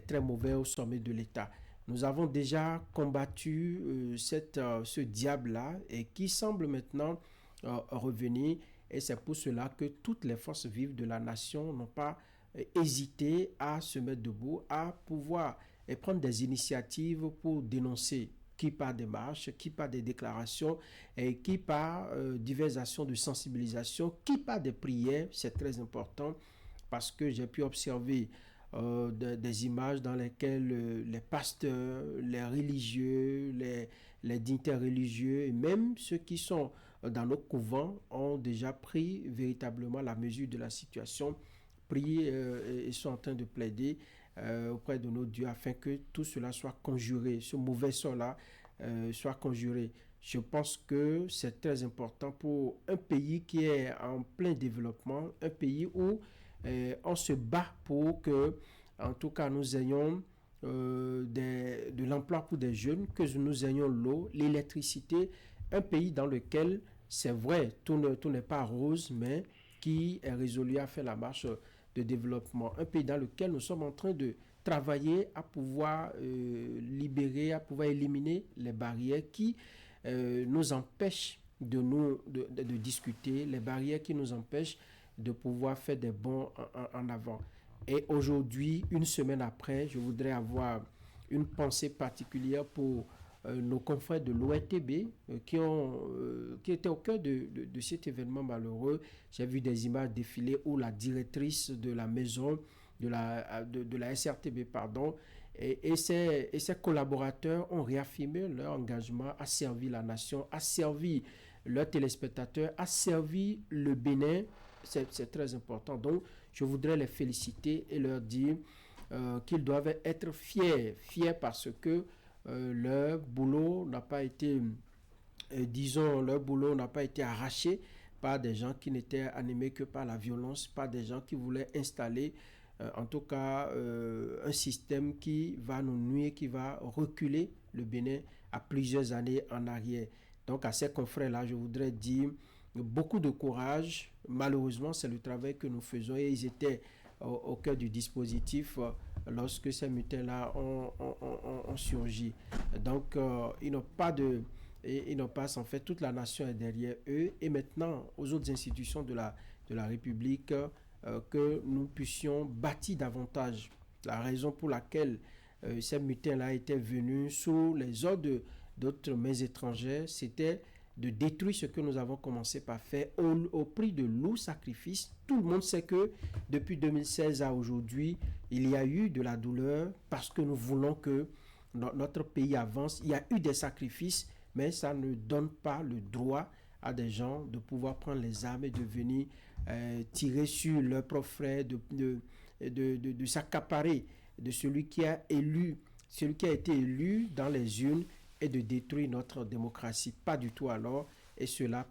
très mauvais au sommet de l'État. Nous avons déjà combattu ce diable-là et qui semble maintenant revenir. Et c'est pour cela que toutes les forces vives de la nation n'ont pas hésité à se mettre debout, à pouvoir prendre des initiatives pour dénoncer qui par des marches, qui par des déclarations, et qui par diverses actions de sensibilisation, qui par des prières. C'est très important parce que j'ai pu observer des images dans lesquelles les pasteurs, les religieux, les dignitaires religieux et même ceux qui sont dans nos couvents ont déjà pris véritablement la mesure de la situation, prié et sont en train de plaider auprès de nos dieux afin que tout cela soit conjuré, ce mauvais sort-là soit conjuré. Je pense que c'est très important pour un pays qui est en plein développement, un pays où on se bat pour que, en tout cas, nous ayons de l'emploi pour des jeunes, que nous ayons l'eau, l'électricité, un pays dans lequel, c'est vrai, tout n'est pas rose, mais qui est résolu à faire la marche de développement. Un pays dans lequel nous sommes en train de travailler à pouvoir libérer, à pouvoir éliminer les barrières qui nous empêchent de discuter, les barrières qui nous empêchent de pouvoir faire des bonds en avant. Et aujourd'hui, une semaine après, je voudrais avoir une pensée particulière pour nos confrères de l'ORTB qui étaient au cœur de cet événement malheureux. J'ai vu des images défiler où la directrice de la maison, de la SRTB, et ses collaborateurs ont réaffirmé leur engagement à servir la nation, à servir leurs téléspectateurs, à servir le Bénin. C'est très important. Donc, je voudrais les féliciter et leur dire qu'ils doivent être fiers parce que leur boulot n'a pas été, leur boulot n'a pas été arraché par des gens qui n'étaient animés que par la violence, par des gens qui voulaient installer, en tout cas, un système qui va nous nuire, qui va reculer le Bénin à plusieurs années en arrière. Donc, à ces confrères-là, je voudrais dire beaucoup de courage. Malheureusement, c'est le travail que nous faisons et ils étaient au cœur du dispositif lorsque ces mutins-là ont surgi. Donc, ils n'ont pas, en fait, toute la nation est derrière eux. Et maintenant, aux autres institutions de la République, que nous puissions bâtir davantage. La raison pour laquelle ces mutins-là étaient venus sous les ordres d'autres mains étrangères, c'était de détruire ce que nous avons commencé par faire au prix de lourds sacrifices. Tout le monde sait que depuis 2016 à aujourd'hui, il y a eu de la douleur parce que nous voulons que notre pays avance. Il y a eu des sacrifices, mais ça ne donne pas le droit à des gens de pouvoir prendre les armes et de venir tirer sur leurs propres frères, de s'accaparer de celui qui a été élu dans les urnes et de détruire notre démocratie. Pas du tout alors. Et cela,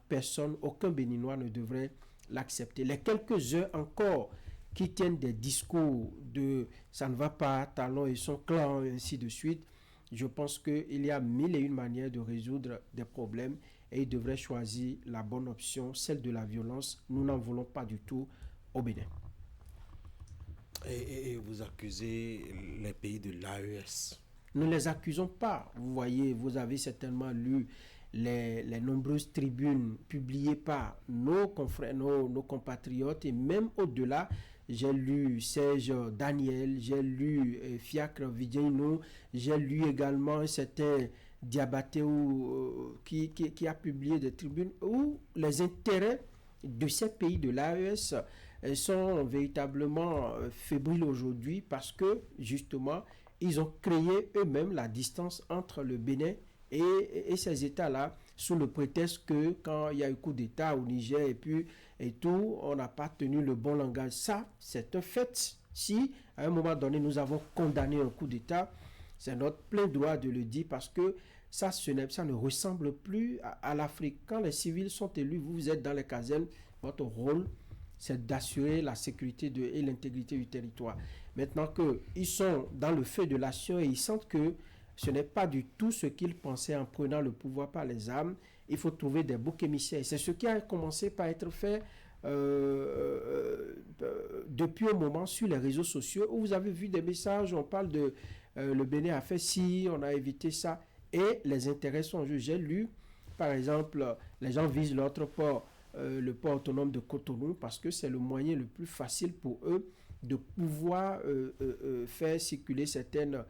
aucun Béninois ne devrait l'accepter. Les quelques-uns encore qui tiennent des discours de « ça ne va pas, Talon et son clan », et ainsi de suite, je pense qu'il y a 1001 manières de résoudre des problèmes et ils devraient choisir la bonne option, celle de la violence. Nous n'en voulons pas du tout au Bénin. Et vous accusez les pays de l'AES? Nous ne les accusons pas. Vous voyez, vous avez certainement lu les nombreuses tribunes publiées par nos confrères, nos compatriotes, et même au-delà, j'ai lu Serge Daniel, j'ai lu Fiacre Vidjaino, j'ai lu également un certain Diabaté qui a publié des tribunes où les intérêts de ces pays de l'AES sont véritablement fébriles aujourd'hui parce que justement ils ont créé eux-mêmes la distance entre le Bénin et ces États-là sous le prétexte que quand il y a eu coup d'État au Niger et tout, on n'a pas tenu le bon langage. Ça, c'est un fait. Si, à un moment donné, nous avons condamné un coup d'État, c'est notre plein droit de le dire parce que ça ne ressemble plus à l'Afrique. Quand les civils sont élus, vous êtes dans les casernes, votre rôle, c'est d'assurer la sécurité et l'intégrité du territoire. Maintenant qu'ils sont dans le feu de l'action et ils sentent que ce n'est pas du tout ce qu'ils pensaient en prenant le pouvoir par les armes. Il faut trouver des boucs émissaires. C'est ce qui a commencé par être fait depuis un moment sur les réseaux sociaux où vous avez vu des messages, on parle de le Bénin a fait ci, on a évité ça, et les intérêts sont en jeu. J'ai lu, par exemple, les gens visent l'autre port, le port autonome de Cotonou, parce que c'est le moyen le plus facile pour eux de pouvoir faire circuler certaines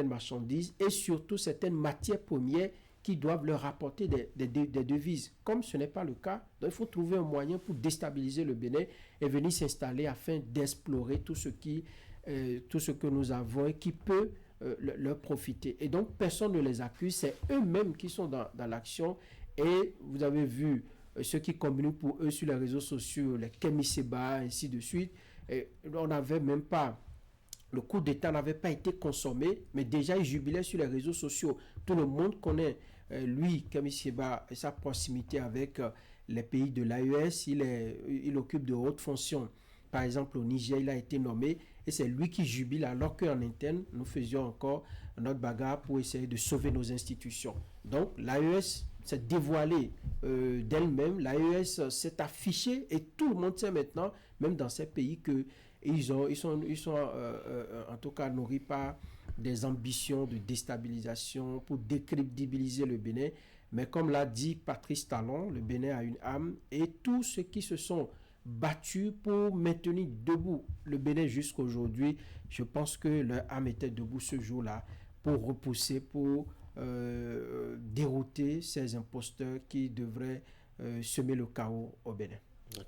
marchandises et surtout certaines matières premières qui doivent leur apporter des devises. Comme ce n'est pas le cas, donc il faut trouver un moyen pour déstabiliser le Bénin et venir s'installer afin d'explorer tout ce que nous avons et qui peut leur profiter. Et donc personne ne les accuse, c'est eux-mêmes qui sont dans l'action. Et vous avez vu ceux qui communiquent pour eux sur les réseaux sociaux, les Kemi Seba, ainsi de suite. Et on n'avait même pas, le coup d'État n'avait pas été consommé, mais déjà il jubilait sur les réseaux sociaux. Tout le monde connaît lui, Kemi Seba, et sa proximité avec les pays de l'AES. Il occupe de hautes fonctions. Par exemple, au Niger, il a été nommé et c'est lui qui jubile alors qu'en interne, nous faisions encore notre bagarre pour essayer de sauver nos institutions. Donc, l'AES s'est dévoilée d'elle-même, l'AES s'est affichée et tout le monde sait maintenant, même dans ces pays, qu'ils sont en tout cas nourris par des ambitions de déstabilisation pour décrédibiliser le Bénin. Mais comme l'a dit Patrice Talon, le Bénin a une âme et tous ceux qui se sont battus pour maintenir debout le Bénin jusqu'aujourd'hui, je pense que leur âme était debout ce jour-là pour repousser, pour dérouter ces imposteurs qui devraient semer le chaos au Bénin.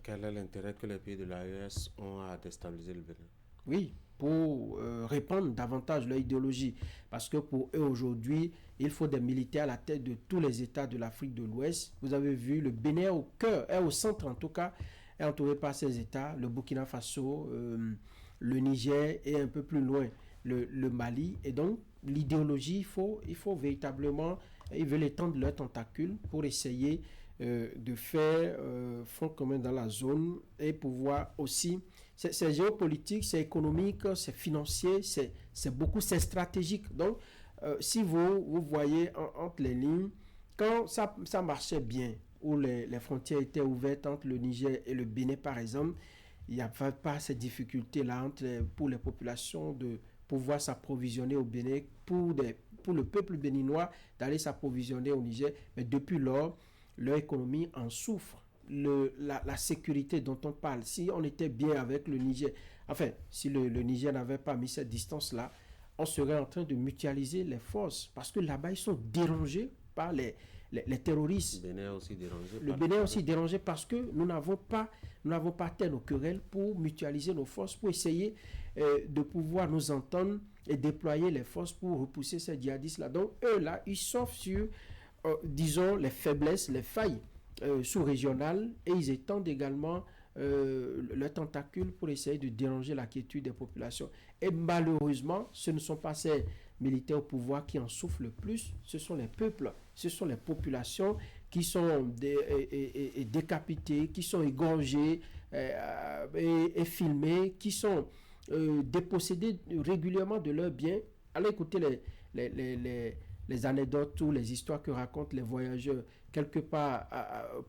Quel est l'intérêt que les pays de l'AES ont à déstabiliser le Bénin? Oui, pour répandre davantage leur idéologie. Parce que pour eux aujourd'hui, il faut des militaires à la tête de tous les États de l'Afrique de l'Ouest. Vous avez vu, le Bénin au cœur, est au centre en tout cas, est entouré par ces États, le Burkina Faso, le Niger et un peu plus loin le Mali. Et donc, l'idéologie, il faut véritablement, ils veulent étendre leurs tentacules pour essayer de faire front commun dans la zone et pouvoir aussi, c'est géopolitique, c'est économique, c'est financier, c'est beaucoup, c'est stratégique. Donc, si vous voyez entre les lignes, quand ça marchait bien, où les frontières étaient ouvertes entre le Niger et le Bénin, par exemple, il n'y avait pas cette difficulté-là pour les populations de pouvoir s'approvisionner au Bénin, pour le peuple béninois d'aller s'approvisionner au Niger. Mais depuis lors, leur économie en souffre. La sécurité dont on parle, si on était bien avec le Niger, enfin, si le Niger n'avait pas mis cette distance-là, on serait en train de mutualiser les forces, parce que là-bas, ils sont dérangés par les terroristes. Le Bénin est aussi dérangé. Le Bénin est aussi dérangé parce que nous n'avons pas atteint nos querelles pour mutualiser nos forces, pour essayer de pouvoir nous entendre et déployer les forces pour repousser ces djihadistes-là. Donc, eux, là, ils s'offrent sur, disons, les faiblesses, les failles sous-régional et ils étendent également leurs tentacules pour essayer de déranger la quiétude des populations. Et malheureusement, ce ne sont pas ces militaires au pouvoir qui en souffrent le plus, ce sont les peuples, ce sont les populations qui sont décapitées, qui sont égorgées et filmées, qui sont dépossédées régulièrement de leurs biens. Allez écouter les anecdotes ou les histoires que racontent les voyageurs quelque part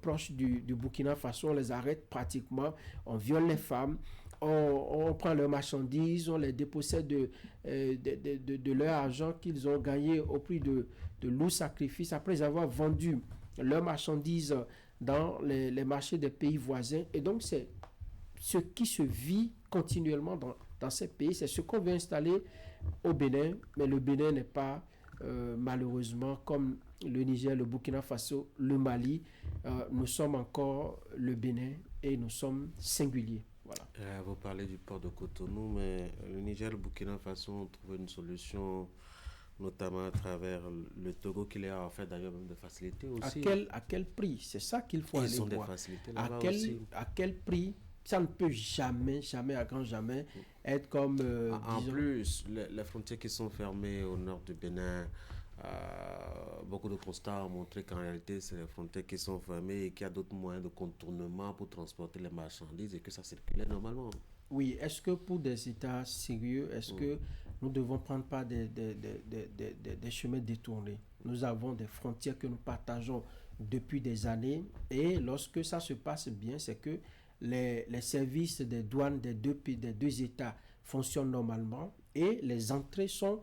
proche du Burkina Faso. On les arrête pratiquement, on viole les femmes, on prend leurs marchandises, on les dépossède de leur argent qu'ils ont gagné au prix de lourds sacrifices après avoir vendu leurs marchandises dans les marchés des pays voisins. Et donc c'est ce qui se vit continuellement dans ces pays, c'est ce qu'on veut installer au Bénin, mais le Bénin n'est pas malheureusement comme le Niger, le Burkina Faso, le Mali. Nous sommes encore le Bénin et nous sommes singuliers. Voilà. Vous parlez du port de Cotonou, mais le Niger et le Burkina Faso ont trouvé une solution, notamment à travers le Togo, qui les a offert d'ailleurs même de facilités aussi. À quel prix? C'est ça qu'il faut aller voir. Ils ont des facilités là-bas aussi. À quel prix? Ça ne peut jamais, à grand jamais, être comme... en plus, les frontières qui sont fermées au nord du Bénin, beaucoup de constats ont montré qu'en réalité, c'est les frontières qui sont fermées et qu'il y a d'autres moyens de contournement pour transporter les marchandises et que ça circulait normalement. Oui, est-ce que pour des États sérieux, est-ce que nous devons prendre pas des chemins détournés? Nous avons des frontières que nous partageons depuis des années et lorsque ça se passe bien, c'est que les services des douanes des deux États fonctionnent normalement et les entrées sont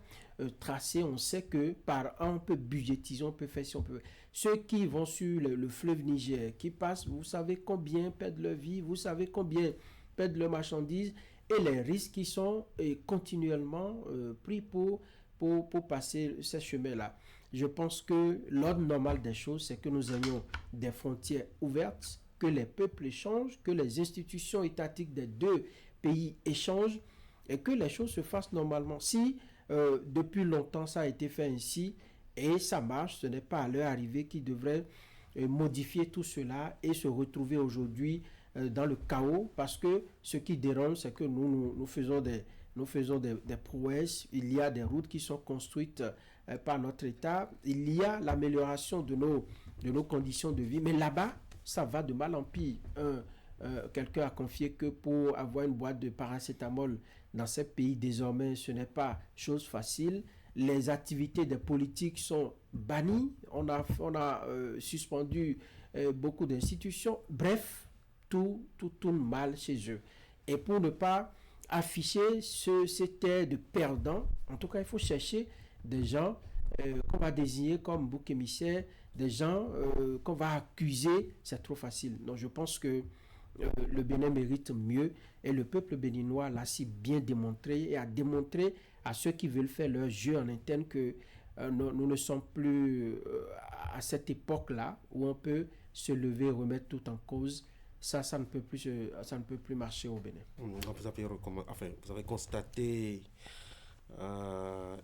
tracées. On sait que par an, on peut budgétiser, on peut faire si on peut. Ceux qui vont sur le fleuve Niger, qui passent, vous savez combien perdent leur vie, vous savez combien perdent leurs marchandises et les risques qui sont continuellement pris pour passer ces chemins-là. Je pense que l'ordre normal des choses, c'est que nous ayons des frontières ouvertes, que les peuples échangent, que les institutions étatiques des deux pays échangent et que les choses se fassent normalement. Si depuis longtemps ça a été fait ainsi et ça marche, ce n'est pas à leur arrivée qu'ils devraient modifier tout cela et se retrouver aujourd'hui dans le chaos, parce que ce qui dérange, c'est que nous faisons des prouesses. Il y a des routes qui sont construites par notre État, il y a l'amélioration de nos conditions de vie, mais là-bas, ça va de mal en pire. Quelqu'un a confié que pour avoir une boîte de paracétamol dans ces pays, désormais, ce n'est pas chose facile. Les activités des politiques sont bannies. On a suspendu beaucoup d'institutions. Bref, tout tourne mal chez eux. Et pour ne pas afficher cet air de perdant, en tout cas, il faut chercher des gens qu'on va désigner comme bouc émissaire, des gens qu'on va accuser. C'est trop facile. Donc je pense que le Bénin mérite mieux et le peuple béninois l'a si bien démontré et a démontré à ceux qui veulent faire leur jeu en interne que nous ne sommes plus à cette époque-là où on peut se lever et remettre tout en cause. Ça ne peut plus marcher au Bénin. Vous avez constaté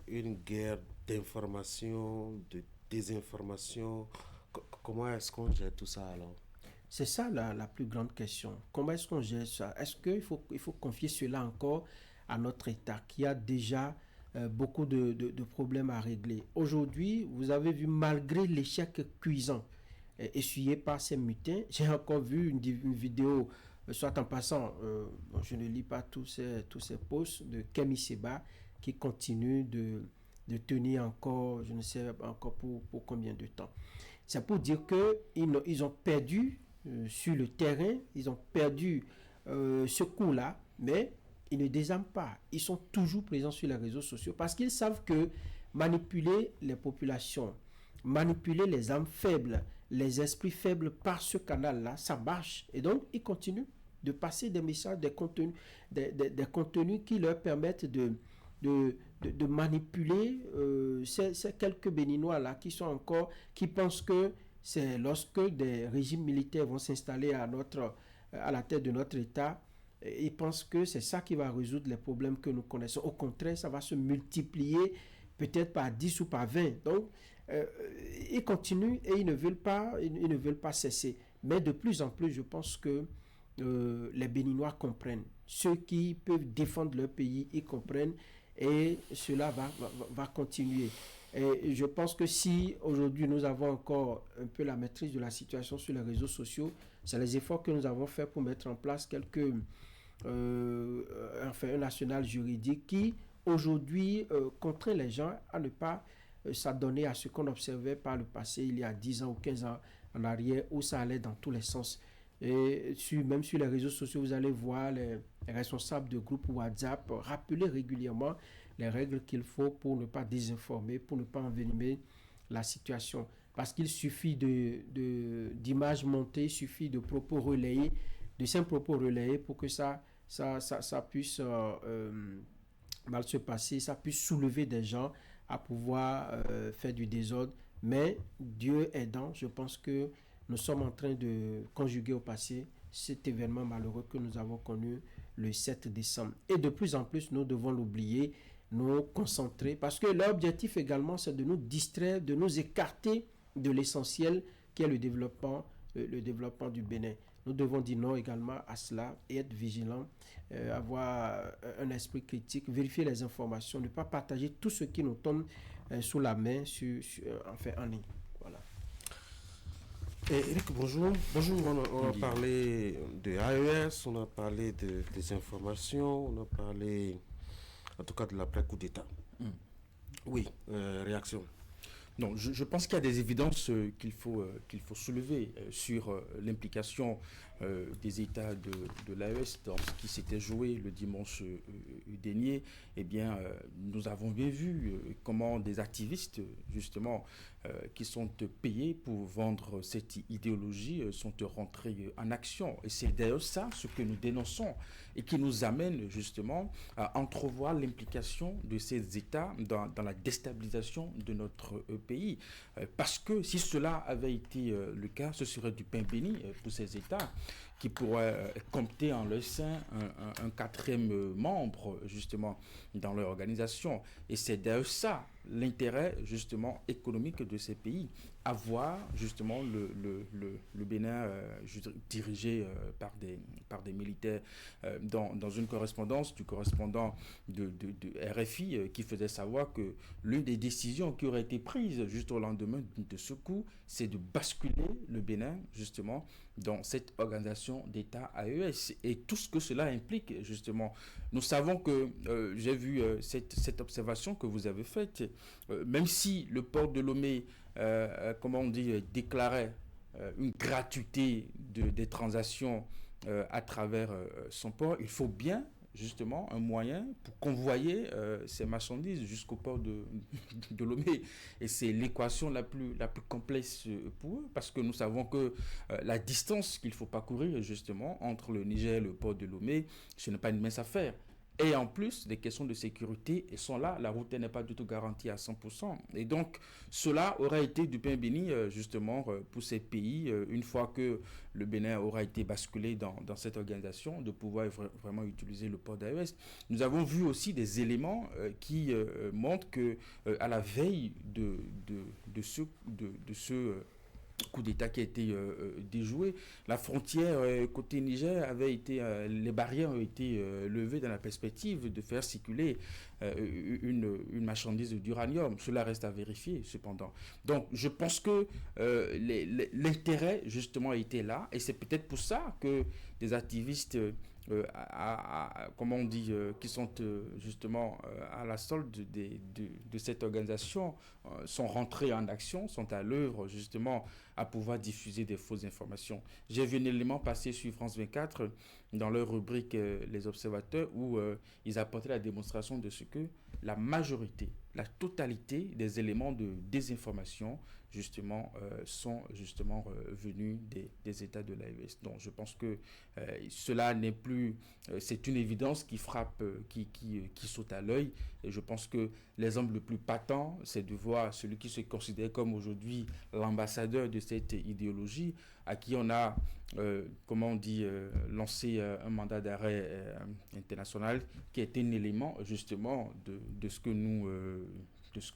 une guerre d'information, de désinformation. Comment est-ce qu'on gère tout ça alors? C'est ça la plus grande question. Comment est-ce qu'on gère ça? Est-ce qu'il faut confier cela encore à notre État qui a déjà beaucoup de problèmes à régler? Aujourd'hui, vous avez vu, malgré l'échec cuisant essuyé par ces mutins, j'ai encore vu une vidéo, soit en passant, je ne lis pas tous ces posts de Kemi Seba qui continue de tenir encore, je ne sais encore pour combien de temps. C'est pour dire qu'ils ont perdu sur le terrain, ils ont perdu ce coup-là, mais ils ne désarment pas. Ils sont toujours présents sur les réseaux sociaux parce qu'ils savent que manipuler les populations, manipuler les âmes faibles, les esprits faibles par ce canal-là, ça marche. Et donc, ils continuent de passer des messages, des contenus qui leur permettent de manipuler ces quelques Béninois-là qui pensent que c'est lorsque des régimes militaires vont s'installer à la tête de notre État, ils pensent que c'est ça qui va résoudre les problèmes que nous connaissons. Au contraire, ça va se multiplier peut-être par 10 ou par 20. Donc, ils continuent et ils ne veulent pas cesser. Mais de plus en plus, je pense que les Béninois comprennent. Ceux qui peuvent défendre leur pays, ils comprennent et cela va continuer. Et je pense que si aujourd'hui nous avons encore un peu la maîtrise de la situation sur les réseaux sociaux, c'est les efforts que nous avons faits pour mettre en place un national juridique qui aujourd'hui contraint les gens à ne pas s'adonner à ce qu'on observait par le passé il y a 10 ans ou 15 ans en arrière où ça allait dans tous les sens. Et même sur les réseaux sociaux, vous allez voir les responsables de groupes WhatsApp rappeler régulièrement les règles qu'il faut pour ne pas désinformer, pour ne pas envenimer la situation. Parce qu'il suffit d'images montées, il suffit de propos relayés, de simples propos relayés pour que ça puisse mal se passer, ça puisse soulever des gens à pouvoir faire du désordre. Mais Dieu aidant, je pense que nous sommes en train de conjuguer au passé cet événement malheureux que nous avons connu le 7 décembre. Et de plus en plus, nous devons l'oublier, nous concentrer, parce que l'objectif également, c'est de nous distraire, de nous écarter de l'essentiel qui est le développement du Bénin. Nous devons dire non également à cela et être vigilants, avoir un esprit critique, vérifier les informations, ne pas partager tout ce qui nous tombe sous la main en ligne. Voilà. Eric, bonjour. Bonjour, on a parlé de AES, on a parlé des informations, on a parlé en tout cas de l'après-coup d'État. Oui, réaction. Non, je pense qu'il y a des évidences qu'il faut soulever sur l'implication des États de l'AES dans ce qui s'était joué le dimanche dernier. Eh bien, nous avons bien vu comment des activistes, justement, qui sont payés pour vendre cette idéologie, sont rentrés en action. Et c'est d'ailleurs ça ce que nous dénonçons et qui nous amène justement à entrevoir l'implication de ces États dans la déstabilisation de notre pays. Parce que si cela avait été le cas, ce serait du pain béni pour ces États qui pourraient compter en leur sein un quatrième membre justement dans leur organisation. Et c'est d'ailleurs ça l'intérêt justement économique de ces pays, avoir justement le Bénin dirigé par des militaires. Dans une correspondance du correspondant de RFI qui faisait savoir que l'une des décisions qui aurait été prise juste au lendemain de ce coup, c'est de basculer le Bénin justement dans cette organisation d'État AES et tout ce que cela implique justement. Nous savons que, j'ai vu cette observation que vous avez faite, même si le port de Lomé, déclarait une gratuité des transactions à travers son port, il faut bien justement un moyen pour convoyer ces marchandises jusqu'au port de Lomé. Et c'est l'équation la plus complexe pour eux, parce que nous savons que la distance qu'il faut parcourir justement entre le Niger et le port de Lomé, ce n'est pas une mince affaire. Et en plus, les questions de sécurité sont là. La route n'est pas du tout garantie à 100%. Et donc, cela aurait été du pain béni, justement, pour ces pays, une fois que le Bénin aura été basculé dans cette organisation, de pouvoir vraiment utiliser le port d'AES. Nous avons vu aussi des éléments qui montrent que à la veille de ce coup d'État qui a été déjoué, la frontière côté Niger avait été, les barrières ont été levées dans la perspective de faire circuler une marchandise d'uranium. Cela reste à vérifier cependant. Donc je pense que l'intérêt justement était là, et c'est peut-être pour ça que des activistes qui sont justement à la solde de cette organisation, sont rentrés en action, sont à l'œuvre justement à pouvoir diffuser des fausses informations. J'ai vu un élément passer sur France 24 dans leur rubrique Les Observateurs où ils apportaient la démonstration de ce que la majorité, la totalité des éléments de désinformation justement sont justement venus des États de l'AES. Donc je pense que cela n'est plus, c'est une évidence qui frappe, qui saute à l'œil, et je pense que l'exemple le plus patent, c'est de voir celui qui se considère comme aujourd'hui l'ambassadeur de cette idéologie, à qui on a lancé un mandat d'arrêt international, qui est un élément justement de ce que nous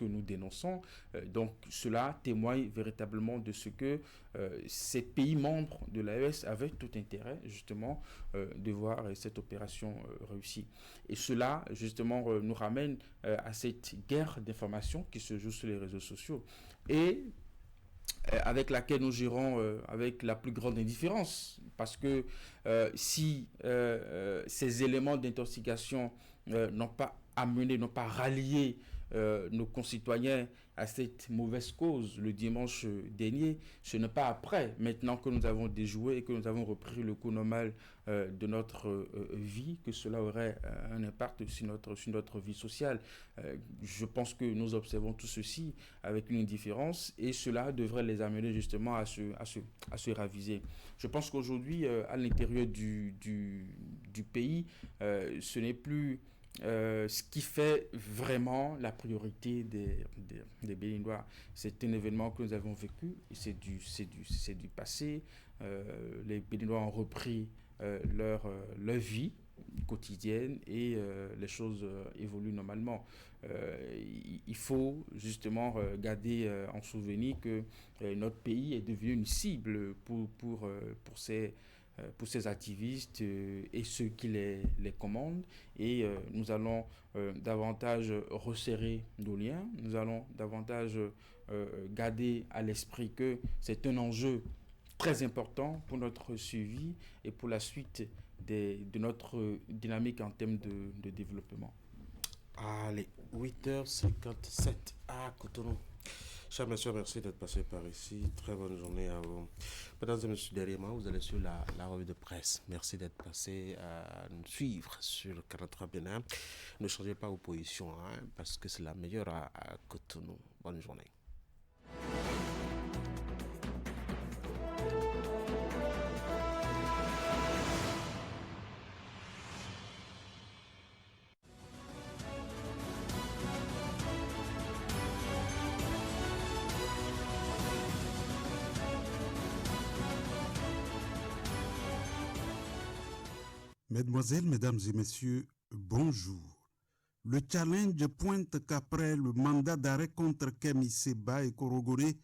nous dénonçons. Donc cela témoigne véritablement de ce que ces pays membres de l'AES avaient tout intérêt justement de voir cette opération réussie. Et cela justement nous ramène à cette guerre d'information qui se joue sur les réseaux sociaux et avec laquelle nous gérons avec la plus grande indifférence, parce que si ces éléments d'intoxication n'ont pas amené, n'ont pas rallié nos concitoyens à cette mauvaise cause le dimanche dernier, ce n'est pas après, maintenant que nous avons déjoué et que nous avons repris le cours normal de notre vie, que cela aurait un impact sur notre vie sociale. Je pense que nous observons tout ceci avec une indifférence et cela devrait les amener justement à se raviser. Je pense qu'aujourd'hui, à l'intérieur du pays, ce n'est plus ce qui fait vraiment la priorité des Béninois. C'est un événement que nous avons vécu, c'est du passé. Les Béninois ont repris leur vie quotidienne et les choses évoluent normalement. Il faut justement garder en souvenir que notre pays est devenu une cible pour ces activistes et ceux qui les commandent, et nous allons davantage resserrer nos liens, nous allons davantage garder à l'esprit que c'est un enjeu très important pour notre suivi et pour la suite de notre dynamique en termes de développement. Allez, 8h57 à Cotonou. Chers messieurs, merci d'être passé par ici. Très bonne journée à vous. Mesdames et messieurs, derrière moi, vous allez sur la revue de presse. Merci d'être passé à nous suivre sur le 43 Bénin. Ne changez pas vos positions, parce que c'est la meilleure à Cotonou. Bonne journée. Mesdemoiselles, Mesdames et Messieurs, bonjour. Le challenge pointe qu'après le mandat d'arrêt contre Kemi Seba et Korogoré,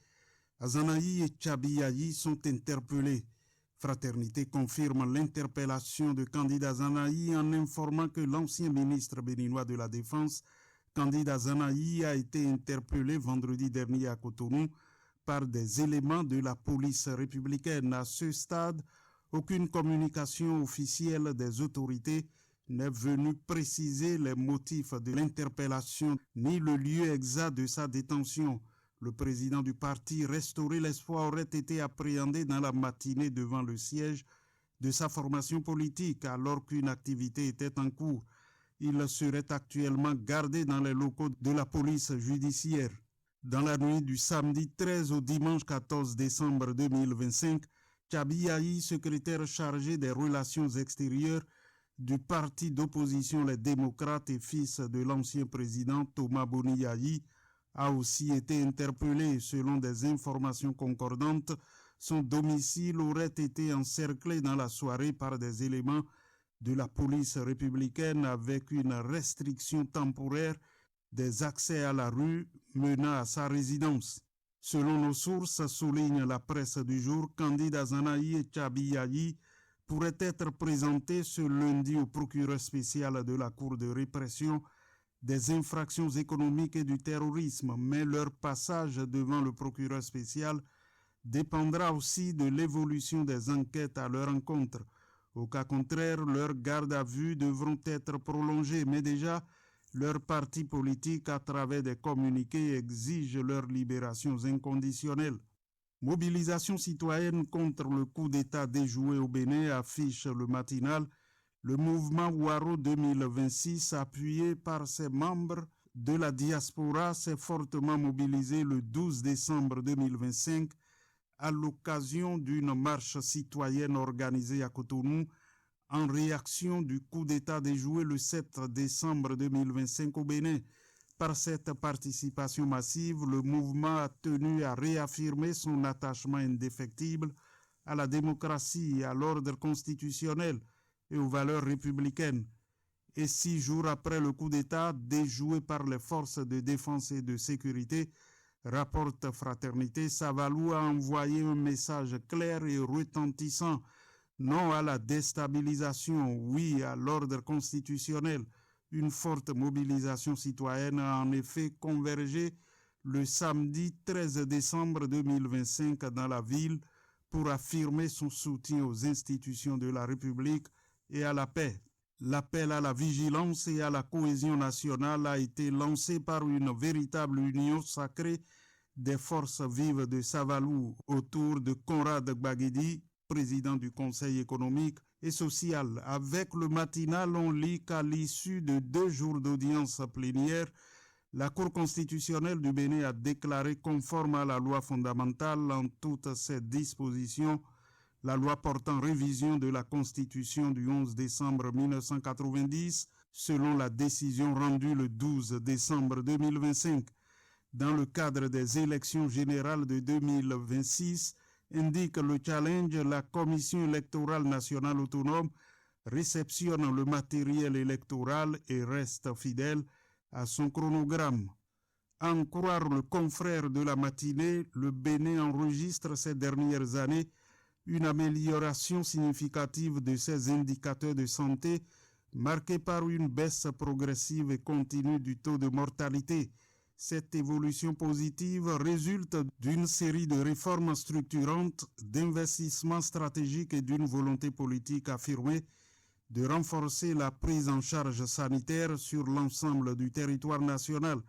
Azanaï et Tchabiayi sont interpellés. Fraternité confirme l'interpellation de Candide Azanaï en informant que l'ancien ministre béninois de la Défense, Candide Azanaï, a été interpellé vendredi dernier à Cotonou par des éléments de la police républicaine. À ce stade, aucune communication officielle des autorités n'est venue préciser les motifs de l'interpellation ni le lieu exact de sa détention. Le président du parti Restaurer l'Espoir aurait été appréhendé dans la matinée devant le siège de sa formation politique alors qu'une activité était en cours. Il serait actuellement gardé dans les locaux de la police judiciaire. Dans la nuit du samedi 13 au dimanche 14 décembre 2025, Tchabiayi, secrétaire chargé des relations extérieures du parti d'opposition Les Démocrates et fils de l'ancien président Thomas Boniayi, a aussi été interpellé. Selon des informations concordantes, son domicile aurait été encerclé dans la soirée par des éléments de la police républicaine avec une restriction temporaire des accès à la rue menant à sa résidence. Selon nos sources, souligne la presse du jour, Candide Azanaï et Tchabiayi pourraient être présentés ce lundi au procureur spécial de la Cour de répression des infractions économiques et du terrorisme, mais leur passage devant le procureur spécial dépendra aussi de l'évolution des enquêtes à leur encontre. Au cas contraire, leurs gardes à vue devront être prolongées, mais déjà, leur parti politique, à travers des communiqués, exige leur libération inconditionnelle. Mobilisation citoyenne contre le coup d'État déjoué au Bénin, affiche le matinal. Le mouvement Waro 2026, appuyé par ses membres de la diaspora, s'est fortement mobilisé le 12 décembre 2025 à l'occasion d'une marche citoyenne organisée à Cotonou en réaction du coup d'État déjoué le 7 décembre 2025 au Bénin. Par cette participation massive, le mouvement a tenu à réaffirmer son attachement indéfectible à la démocratie, à l'ordre constitutionnel et aux valeurs républicaines. et 6 jours après le coup d'État déjoué par les forces de défense et de sécurité, rapporte Fraternité, Savalou a envoyé un message clair et retentissant. Non à la déstabilisation, oui à l'ordre constitutionnel. Une forte mobilisation citoyenne a en effet convergé le samedi 13 décembre 2025 dans la ville pour affirmer son soutien aux institutions de la République et à la paix. L'appel à la vigilance et à la cohésion nationale a été lancé par une véritable union sacrée des forces vives de Savalou autour de Conrad Gbagedi, président du Conseil économique et social. Avec le matinal, on lit qu'à l'issue de 2 jours d'audience plénière, la Cour constitutionnelle du Bénin a déclaré conforme à la loi fondamentale en toutes ses dispositions la loi portant révision de la Constitution du 11 décembre 1990, selon la décision rendue le 12 décembre 2025. Dans le cadre des élections générales de 2026, indique le challenge, la Commission électorale nationale autonome réceptionne le matériel électoral et reste fidèle à son chronogramme. À en croire le confrère de la matinée, le Bénin enregistre ces dernières années une amélioration significative de ses indicateurs de santé, marquée par une baisse progressive et continue du taux de mortalité. Cette évolution positive résulte d'une série de réformes structurantes, d'investissements stratégiques et d'une volonté politique affirmée de renforcer la prise en charge sanitaire sur l'ensemble du territoire national.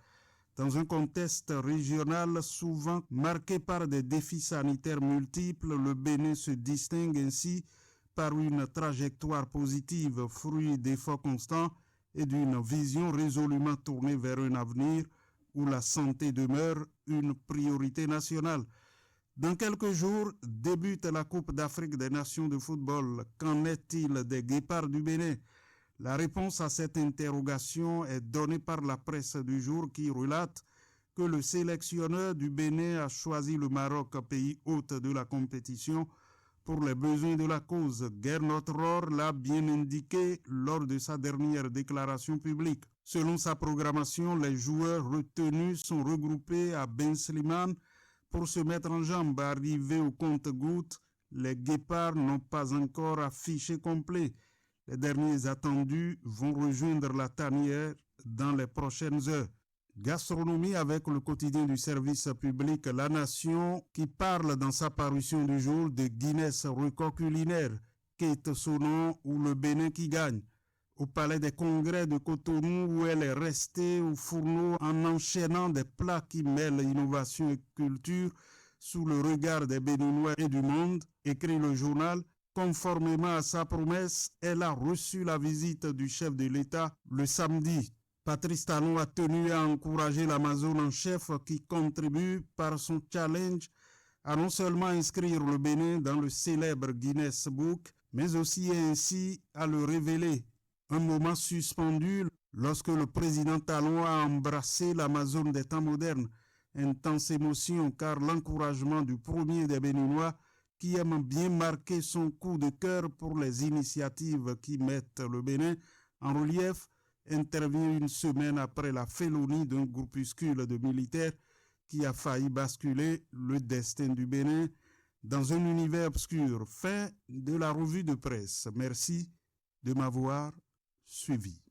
Dans un contexte régional souvent marqué par des défis sanitaires multiples, le Bénin se distingue ainsi par une trajectoire positive, fruit d'efforts constants et d'une vision résolument tournée vers un avenir où la santé demeure une priorité nationale. Dans quelques jours, débute la Coupe d'Afrique des Nations de football. Qu'en est-il des Guépards du Bénin? La réponse à cette interrogation est donnée par la presse du jour qui relate que le sélectionneur du Bénin a choisi le Maroc, pays hôte de la compétition, pour les besoins de la cause. Gernot Rohr l'a bien indiqué lors de sa dernière déclaration publique. Selon sa programmation, les joueurs retenus sont regroupés à Ben Slimane pour se mettre en jambe. Arrivés au compte-gouttes, les Guépards n'ont pas encore affiché complet. Les derniers attendus vont rejoindre la tanière dans les prochaines heures. Gastronomie avec le quotidien du service public La Nation qui parle dans sa parution du jour de Guinness record culinaire, quête son nom ou le Bénin qui gagne. Au palais des congrès de Cotonou où elle est restée au fourneau en enchaînant des plats qui mêlent innovation et culture sous le regard des Béninois et du monde, écrit le journal. Conformément à sa promesse, elle a reçu la visite du chef de l'État le samedi. Patrice Talon a tenu à encourager l'Amazone en chef qui contribue par son challenge à non seulement inscrire le Bénin dans le célèbre Guinness Book, mais aussi ainsi à le révéler. Un moment suspendu lorsque le président Talon a embrassé l'Amazone des temps modernes. Intense émotion car l'encouragement du premier des Béninois qui aime bien marquer son coup de cœur pour les initiatives qui mettent le Bénin en relief, intervient une semaine après la félonie d'un groupuscule de militaires qui a failli basculer le destin du Bénin dans un univers obscur. Fin de la revue de presse. Merci de m'avoir suivi.